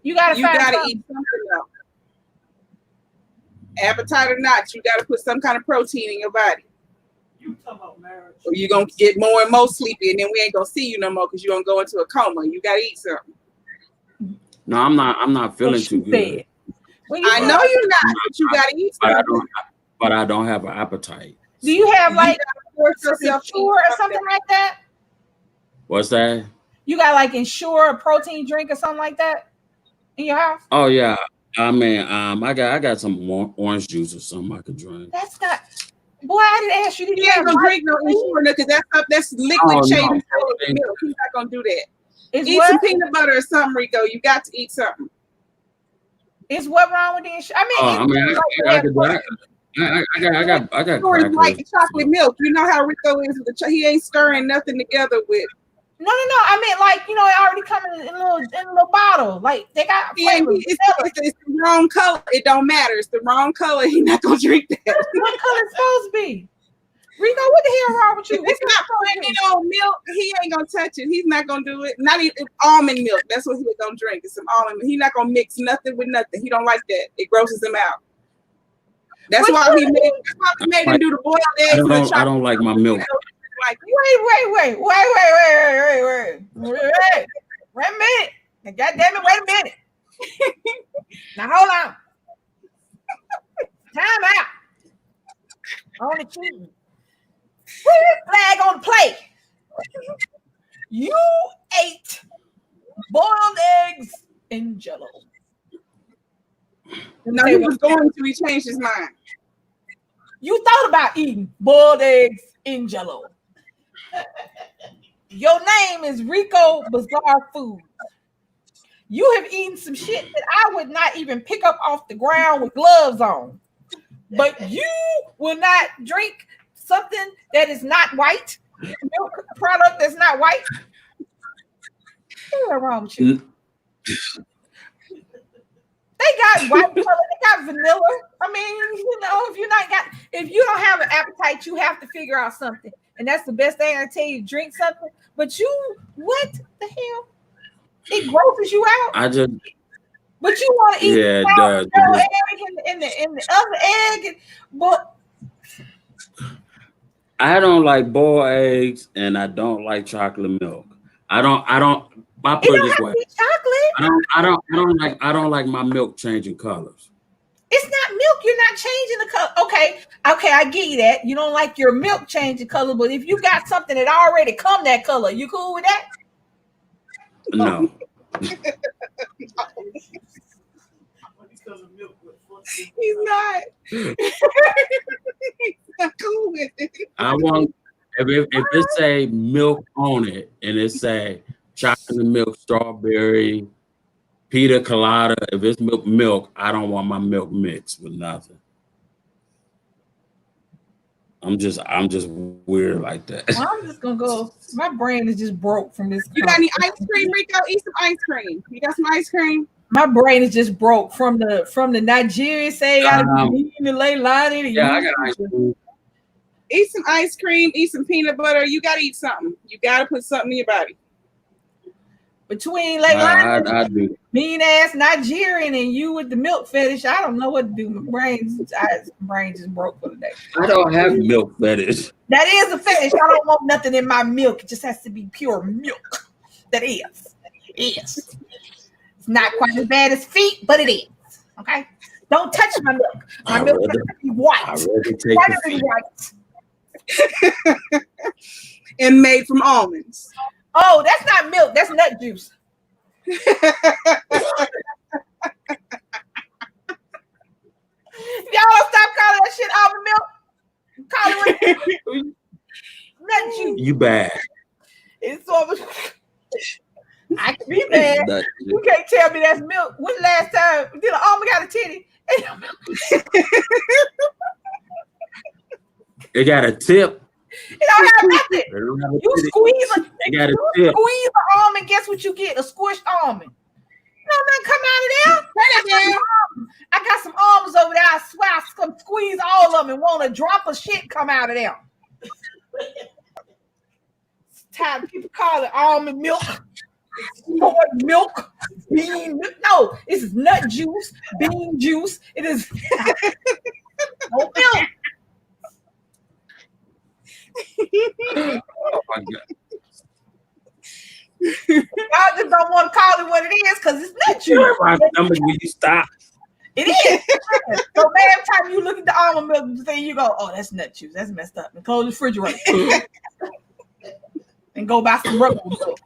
You gotta eat something else. Appetite or not, you gotta put some kind of protein in your body. You talking about marriage? Or you're gonna get more and more sleepy, and then we ain't gonna see you no more because you're gonna go into a coma. You gotta eat something. No, I'm not feeling too good. I know you're not, but you gotta eat something. But I don't have an appetite. Do you have like force yourself to eat Ensure or something like that? What's that? You got like Ensure a protein drink or something like that in your house? Oh yeah. I mean, I got some orange juice or something I could drink. That's not. Boy, I didn't ask you. Did He you ain't have gonna drink no protein? Ensure because that's liquid Oh, change no. milk. He's not gonna do that. Is Eat what? some peanut butter or something, Rico. You got to eat something. Is what wrong with the Ensure? I mean, I mean, I got Or crackers. like chocolate milk. You know how Rico is with he ain't stirring nothing together with. No. I mean, like, you know, it already coming in a little bottle. Like they got flavors. It's the wrong color. It don't matter. It's the wrong color. He's not gonna drink that. What color it's supposed to be? Rico, what the hell wrong with you? It's not plain old milk. He ain't gonna touch it. He's not gonna do it. Not even almond milk. That's what he's gonna drink. It's some almond milk. He's not gonna mix nothing with nothing. He don't like that. It grosses him out. That's why he made him do the boiled eggs. I don't like my milk. Like, wait a minute. Now, God damn it, wait a minute. Now hold on. Time out. On the cheating. Flag on the plate. You ate boiled eggs in Jello. No, he was going to. He changed his mind. You thought about eating boiled eggs in Jello. Your name is Rico Bizarre Food. You have eaten some shit that I would not even pick up off the ground with gloves on. But you will not drink something that is not white, milk product that's not white. What's wrong with you? They got white color, they got vanilla. I mean, you know, if you don't have an appetite, you have to figure out something. And that's the best thing I tell you, drink something. But what the hell? It grosses you out. But you want to eat the egg and the other egg, but I don't like boiled eggs and I don't like chocolate milk. I put it this way. Chocolate. I don't like my milk changing colors. It's not milk. You're not changing the color. Okay, I get you that. You don't like your milk changing color, but if you got something that already come that color, you cool with that? No. He's not. He's not cool with it. I want if it say milk on it and it say chocolate milk, strawberry, pina colada. If it's milk, I don't want my milk mixed with nothing. I'm just weird like that. Well, I'm just gonna go. My brain is just broke from this. You got any ice cream, Rico? Eat some ice cream. You got some ice cream? My brain is just broke from the Nigerian saying I gotta be eating the lay line. Yeah, I got ice cream. Eat some ice cream, eat some peanut butter. You gotta eat something. You gotta put something in your body. Between like mean ass Nigerian and you with the milk fetish, I don't know what to do. My brain just broke for the day. I don't have milk fetish. That is a fetish. I don't want nothing in my milk. It just has to be pure milk. That is. Yes. It's not quite as bad as feet, but it is. Okay. Don't touch my milk. My milk has to be white. Whiter than white. And made from almonds. Oh, that's not milk. That's nut juice. Y'all stop calling that shit almond milk. Call it nut juice. You bad. It's so I can be bad. You can't tell me that's milk. When the last time did an almond got a titty? It got a tip. It don't have nothing. You squeeze an almond. Guess what you get? A squished almond. Nothing come out of there. I got some almonds over there. I swear I can squeeze all of them and want a drop of shit come out of them. It's time people call it almond milk. Soy milk, bean milk. No, this is nut juice, bean juice. It is no milk. Oh my God. Y'all just don't want to call it what it is because it's nut juice. Will you stop? It is. So every time you look at the almond milk thing, you go, "Oh, that's nut juice. That's messed up." And close the refrigerator and go buy some regular milk.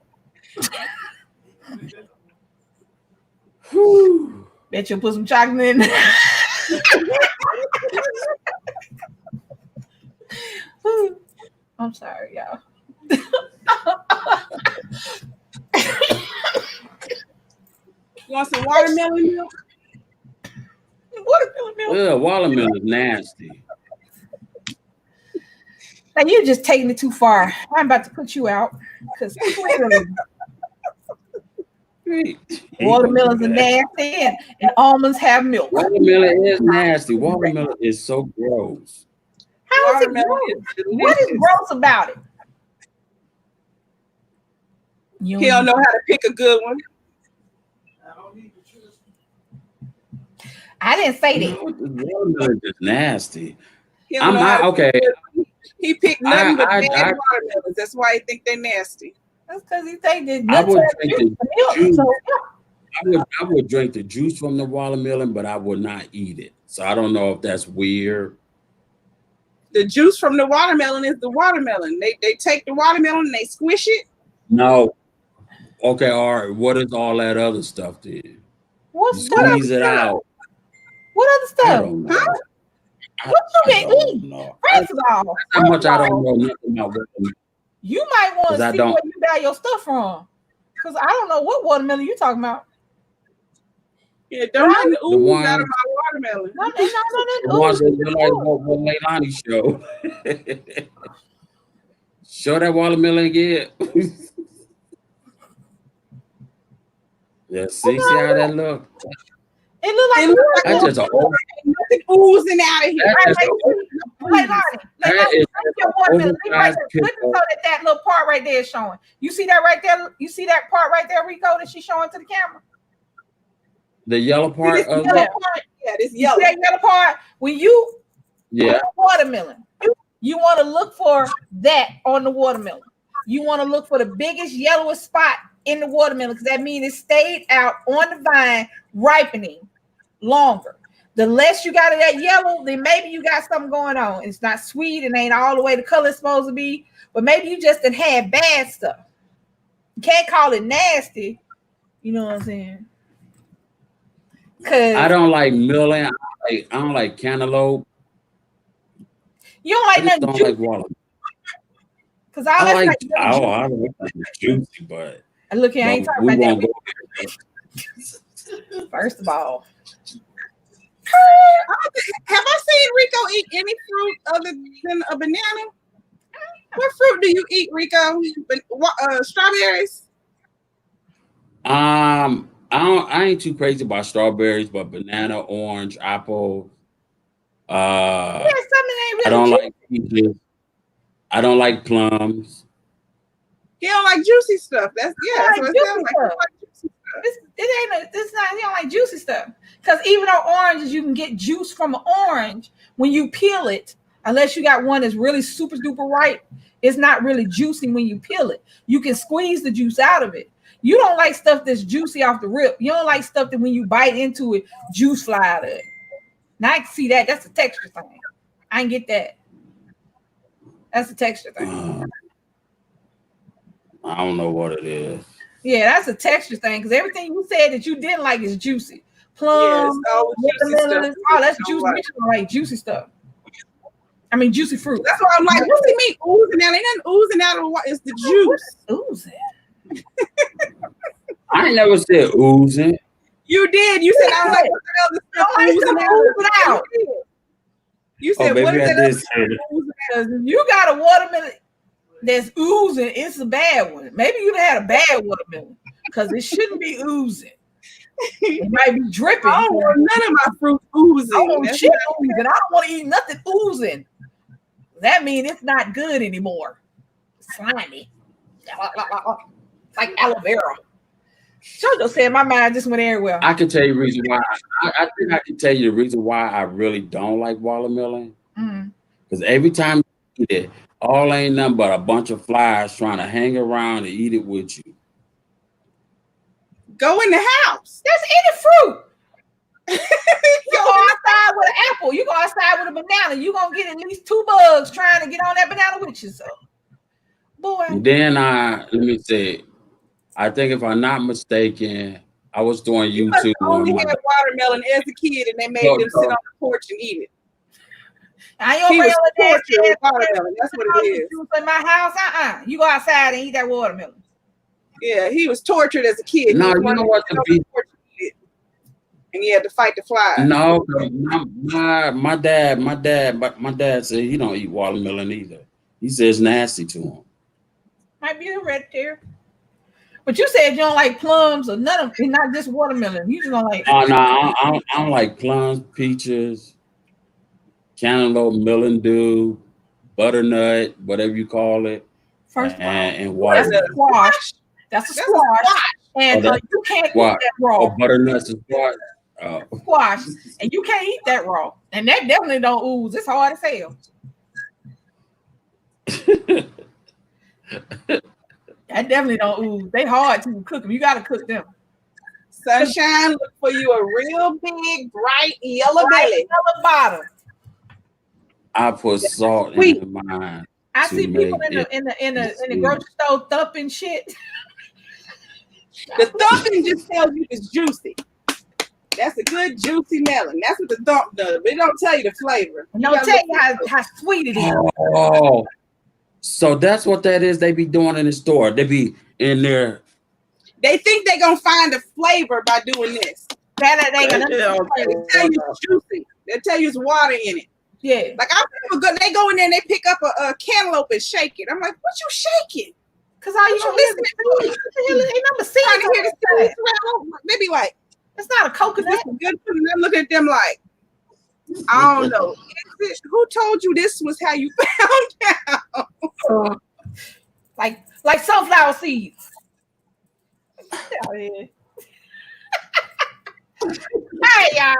Bet you'll put some chocolate in there. I'm sorry, y'all. You want some watermelon milk? Watermelon milk. Yeah, watermelon is nasty. Now you're just taking it too far. I'm about to put you out because watermelons are nasty and almonds have milk. Watermelon is nasty. Watermelon is so gross. How is it gross? What is gross about it? He don't know how to pick a good one. I didn't say that. Watermelon is nasty. Okay. He picked nothing but bad watermelons. That's why he think they're nasty. That's because he think that I would drink the juice. So, I would drink the juice from the watermelon, but I would not eat it. So I don't know if that's weird. The juice from the watermelon is the watermelon. They take the watermelon and they squish it. No. Okay, all right. What is all that other stuff then? Squeeze it out. What other stuff? I don't know. What you can eat? First of all, how much I don't know nothing about watermelon. You might want to see where you buy your stuff from, because I don't know what watermelon you talking about. Yeah, don't let the ooze out of my watermelon. No, the ones that look like what Leilani show. Show that watermelon again. Yeah, see how that look. It look like that's just nothing oozing out of here. That little part right there is showing. You see that right there? You see that part right there, Rico, that she's showing to the camera? The yellow part of yellow part? Yeah, this yellow. You see that yellow part? When you watermelon, you want to look for that on the watermelon. You want to look for the biggest, yellowest spot in the watermelon, because that means it stayed out on the vine ripening longer. The less you got of that yellow, then maybe you got something going on. It's not sweet and ain't all the way the color it's supposed to be, but maybe you just didn't have bad stuff. You can't call it nasty. You know what I'm saying? I don't like melon. I don't like cantaloupe. You don't like nothing juicy. Like watermelon. Because I like I don't like juicy, but look here, I ain't talking about that. First of all, have I seen Rico eat any fruit other than a banana? What fruit do you eat, Rico? Strawberries? I ain't too crazy about strawberries, but banana, orange, apple. Something ain't really I don't like peaches. I don't like plums. He don't like juicy stuff. That's so it sounds like juicy stuff. It's not. He don't like juicy stuff. Because even on oranges, you can get juice from an orange when you peel it. Unless you got one that's really super duper ripe, it's not really juicy when you peel it. You can squeeze the juice out of it. You don't like stuff that's juicy off the rip. You don't like stuff that when you bite into it, juice fly out of it. Now I can see that. That's a texture thing. I can get that. That's a texture thing. I don't know what it is. Yeah, that's a texture thing, because everything you said that you didn't like is juicy. Plum, watermelon, that's juicy. You don't like juicy stuff. I mean, juicy fruit. That's why I'm like, what's it mean oozing out? Ain't nothing oozing out of what is the juice. Oozing. I ain't never said oozing. You did. You said I don't like what the hell this stuff oozing out. You said what is that? Because you got a watermelon that's oozing, it's a bad one. Maybe you had a bad watermelon because it shouldn't be oozing. It might be dripping. I don't want none of my fruit oozing. I want shit oozing. I don't want to eat nothing oozing. That means it's not good anymore. Slimy. Like aloe vera. Jojo said my mind just went everywhere. I can tell you the reason why. I think I can tell you the reason why I really don't like watermelon. Because every time you eat it, all ain't nothing but a bunch of flies trying to hang around and eat it with you. Go in the house. That's any fruit. apple. You go outside with a banana, you gonna get at least 2 bugs trying to get on that banana with you. So, boy. Then let me see. I think if I'm not mistaken, I was doing You must YouTube. have only had watermelon as a kid, and they made them sit on the porch and eat it. He was tortured with watermelon. That's what it is. In my house, you go outside and eat that watermelon. Yeah, he was tortured as a kid. No, you know what? And he had to fight the flies. No, my dad said he don't eat watermelon either. He says nasty to him. Might be hereditary. But you said you don't like plums or none of it, not just watermelon. You just don't like. Oh no, I don't like plums, peaches, cantaloupe, mildew, butternut, whatever you call it. First and water. That's a squash. That's a squash. And you can't eat that raw. Oh, butternut's a squash. Squash, and you can't eat that raw. And that definitely don't ooze. It's hard to sell. That definitely don't ooze. They hard to cook them. You got to cook them. Sunshine, look for you a real big, bright yellow belly. Yellow bottom. I put salt in mine. I see people in the grocery store thumping shit. The thumping just tells you it's juicy. That's a good juicy melon. That's what the thump does. But it don't tell you the flavor. It don't tell you how sweet it is. Oh, so that's what that is. They be doing in the store. They be in there. They think they're gonna find a flavor by doing this. They tell you it's juicy. They tell you it's water in it. Yeah. Like they go in there and they pick up a cantaloupe and shake it. I'm like, what you shaking? Because all you listening to ain't never seen it. They be like, it's not a coconut. Good food. I'm looking at them like, I don't know. Who told you this was how you found out? Like sunflower seeds. Hey, y'all.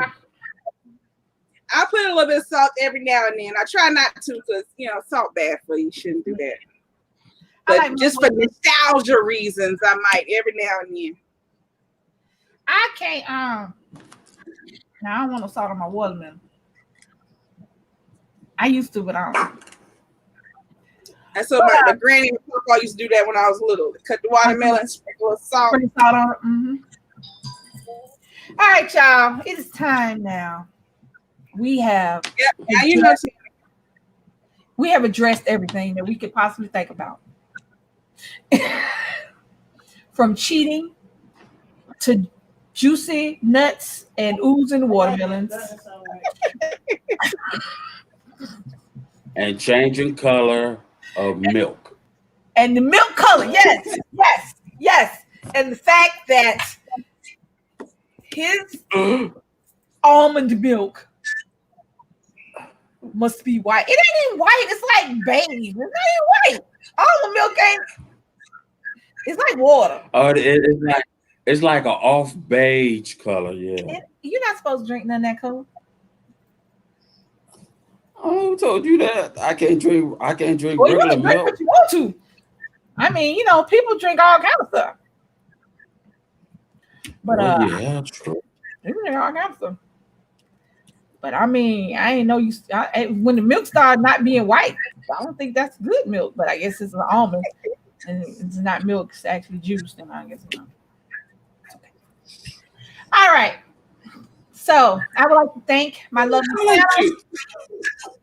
I put a little bit of salt every now and then. I try not to because, salt bad for you. You shouldn't do that. But just for nostalgia reasons, I might every now and then. I can't, now I don't want no salt on my watermelon. I used to, but I don't. That's what my granny and papa used to do that when I was little. Cut the watermelon, sprinkle salt. Sprinkle salt on it. Mm-hmm. All right, y'all. It is time now. We have we have addressed everything that we could possibly think about. From cheating to juicy nuts and oozing watermelons. And changing color of milk. And the milk color, yes. And the fact that his almond milk must be white. It ain't even white. It's like beige. It's not even white. Almond milk ain't. It's like water. Oh, it's like an off beige color. Yeah. You're not supposed to drink none of that color. Oh, who told you that? I can't drink Well, regular you drink milk. what you want to. I mean, people drink all kinds of stuff. But yeah, true. You drink all kinds of stuff. But I mean, I ain't know you. When the milk started not being white, I don't think that's good milk. But I guess it's an almond, and it's not milk; it's actually juice. Then I guess. Okay. All right. So I would like to thank my lovely.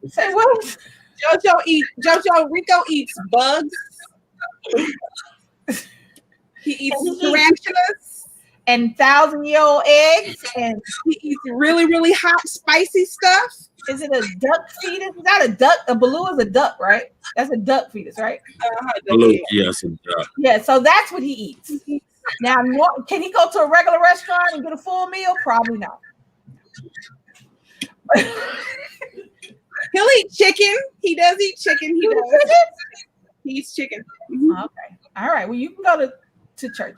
Say what? Rico eats bugs. He eats tarantulas and 1,000-year-old eggs, and he eats really, really hot, spicy stuff. Is it a duck fetus? Is that a duck? A baloo is a duck, right? That's a duck fetus, right? Baloo, yes, a duck. Yeah, so that's what he eats. Now, can he go to a regular restaurant and get a full meal? Probably not. He'll eat chicken. He does eat chicken. He eats chicken. Mm-hmm. Okay. All right. Well, you can go to church.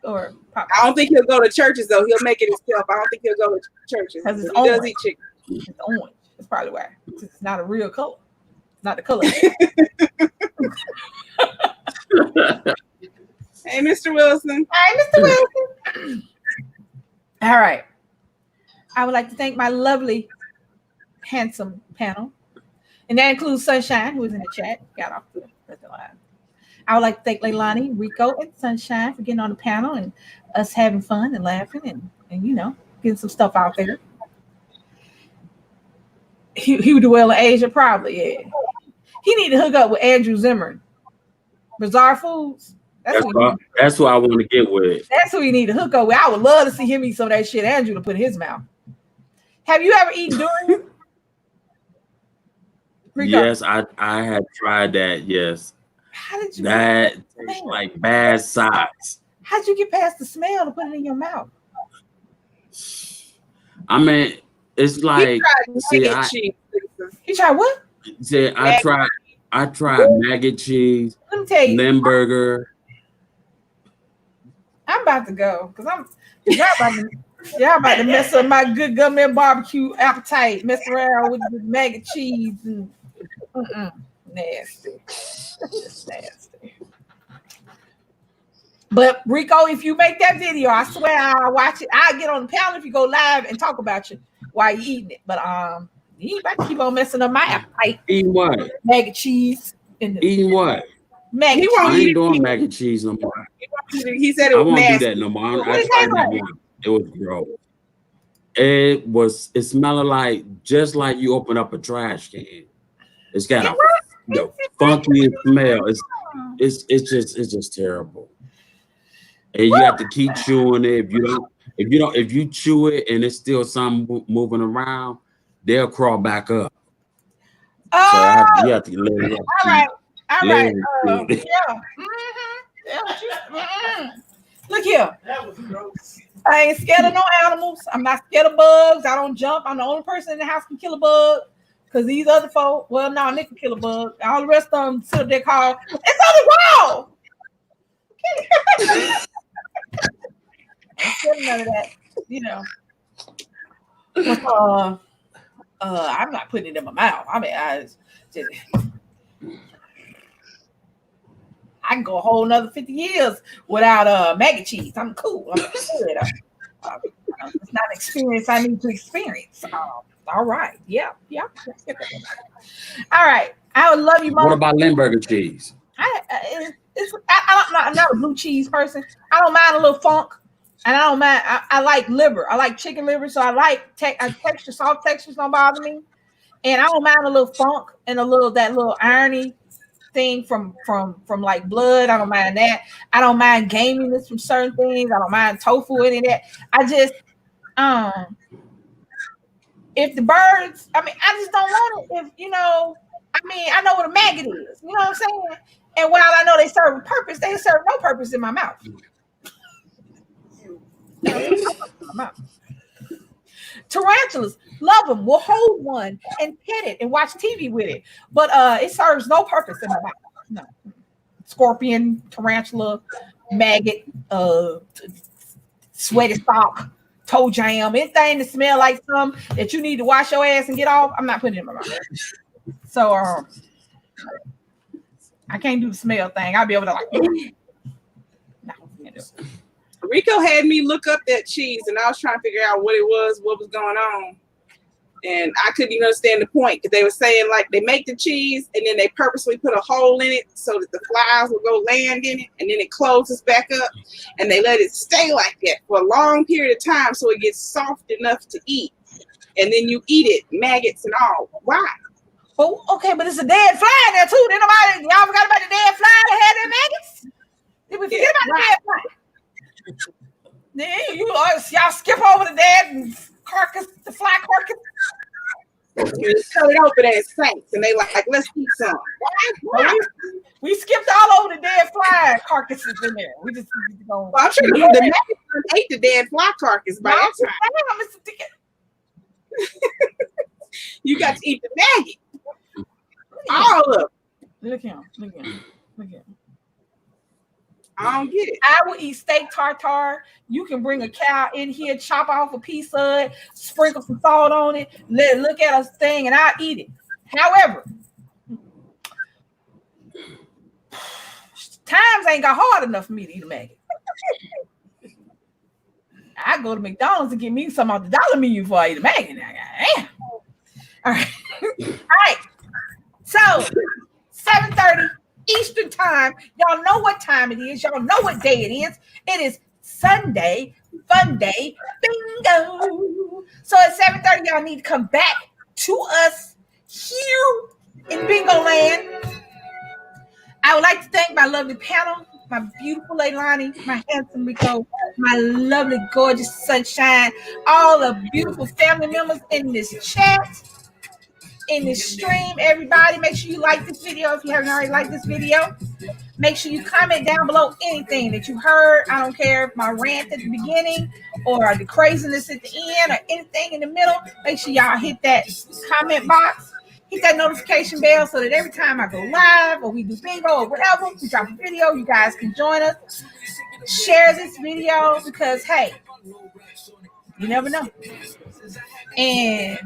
Or I don't think he'll go to churches though. He'll make it himself. I don't think he'll go to churches. Because he does eat chicken. It's orange. That's probably why. It's not a real color. Not the color. Hey, Mr. Wilson. Hi, Mr. Wilson. All right. I would like to thank my lovely handsome panel. And that includes Sunshine, who is in the chat. Got off the line. I would like to thank Leilani, Rico, and Sunshine for getting on the panel and us having fun and laughing and you know, getting some stuff out there. He would do well in Asia, probably, yeah. He need to hook up with Andrew Zimmern. Bizarre Foods. That's what I want to get with. That's who he need to hook up with. I would love to see him eat some of that shit Andrew to put in his mouth. Have you ever eaten durian? Yes, I had tried that. Yes. How did you? That tastes like bad socks. How'd you get past the smell to put it in your mouth? I mean, it's like He tried what? See, I tried maggot cheese. Let me tell you, Limburger. I'm about to go because y'all about to mess up my good government barbecue appetite. Mess around with the maggot cheese and nasty. Just nasty. But Rico, if you make that video, I swear I'll watch it. I'll get on the panel if you go live and talk about you while you eating it. But you ain't about to keep on messing up my appetite. Eating what? Maggot cheese. Eating what? Maggot cheese. I ain't doing maggot cheese no more. He said it was I won't nasty. do that no more. I tried that one. It was gross. It smelled like just like you open up a trash can. It's got the funkiest smell. It's just terrible. And you have to keep chewing it. If you chew it and it's still something moving around, they'll crawl back up. Oh, so you have to let it up. All right. Look here. That was gross. I ain't scared of no animals. I'm not scared of bugs. I don't jump. I'm the only person in the house can kill a bug. Because these other folk, well, no, Nick can kill a bug. All the rest of them sit up there call, it's on the wall. I'm scared of none of that, you know. I'm not putting it in my mouth. I mean, I can go a whole another 50 years without maggot cheese. I'm cool. I'm good. It's not an experience I need to experience. All right. Yeah. All right. I would love you more. What about Limburger cheese? I'm not a blue cheese person. I don't mind a little funk. And I don't mind. I like liver. I like chicken liver. So I like texture. Soft textures don't bother me. And I don't mind a little funk and that little irony thing from like blood. I don't mind that. I don't mind gaminess from certain things. I don't mind tofu, any of that. I just if the birds, I just don't want it. If I know what a maggot is. You know what I'm saying? And while I know they serve a purpose, they serve no purpose in my mouth. Tarantulas, love them. We'll hold one and pet it and watch TV with it, but it serves no purpose in my mouth. No. Scorpion, tarantula, maggot, sweaty sock, toe jam, anything that smell like something that you need to wash your ass and get off, I'm not putting it in my mouth. So I can't do the smell thing. I'll be able to no. Rico had me look up that cheese, and I was trying to figure out what it was, what was going on. And I couldn't even understand the point, because they were saying like they make the cheese and then they purposely put a hole in it so that the flies will go land in it, and then it closes back up, and they let it stay like that for a long period of time so it gets soft enough to eat. And then you eat it, maggots and all. Why? Oh, okay, but it's a dead fly in there too. Did y'all forgot about the dead fly that had their maggots? Did we forget about the dead fly? Then y'all skip over the dead carcass, the fly carcass. You cut it open and it sinks, and they like, let's eat some. We skipped all over the dead fly carcasses in there. We just go. Well, I'm sure the maggots ate the dead fly carcass by that time. You got to eat the maggot. All of it. Look at him. I don't get it. I will eat steak tartare. You can bring a cow in here, chop off a piece of it, sprinkle some salt on it, let it look at a thing, and I'll eat it. However, times ain't got hard enough for me to eat a maggot. I go to McDonald's and get me some off the dollar menu before I eat a maggot. All right. All right. So 7:30 Eastern time. Y'all know what time it is. Y'all know what day it is. It is Sunday, Fun Day, Bingo. So at 7:30, y'all need to come back to us here in Bingo Land. I would like to thank my lovely panel, my beautiful Leilani, my handsome Rico, my lovely, gorgeous Sunshine, all the beautiful family members in this chat, in this stream. Everybody, make sure you like this video if you haven't already liked this video. Make sure you comment down below anything that you heard. I don't care if my rant at the beginning or the craziness at the end or anything in the middle. Make sure y'all hit that comment box. Hit that notification bell so that every time I go live or we do bingo or whatever, we drop a video, you guys can join us. Share this video because, hey, you never know. And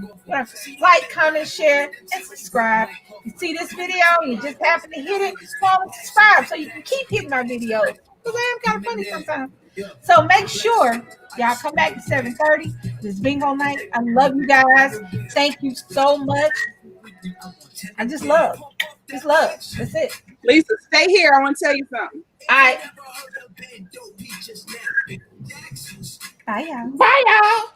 like, comment, share, and subscribe. You see this video, you just happen to hit it, follow and subscribe so you can keep hitting our videos. Because I am kind of funny sometimes. So make sure y'all come back at 7:30. This bingo night. I love you guys. Thank you so much. I just love. Just love. That's it. Lisa, stay here. I want to tell you something. All right. Bye, y'all. Bye, y'all.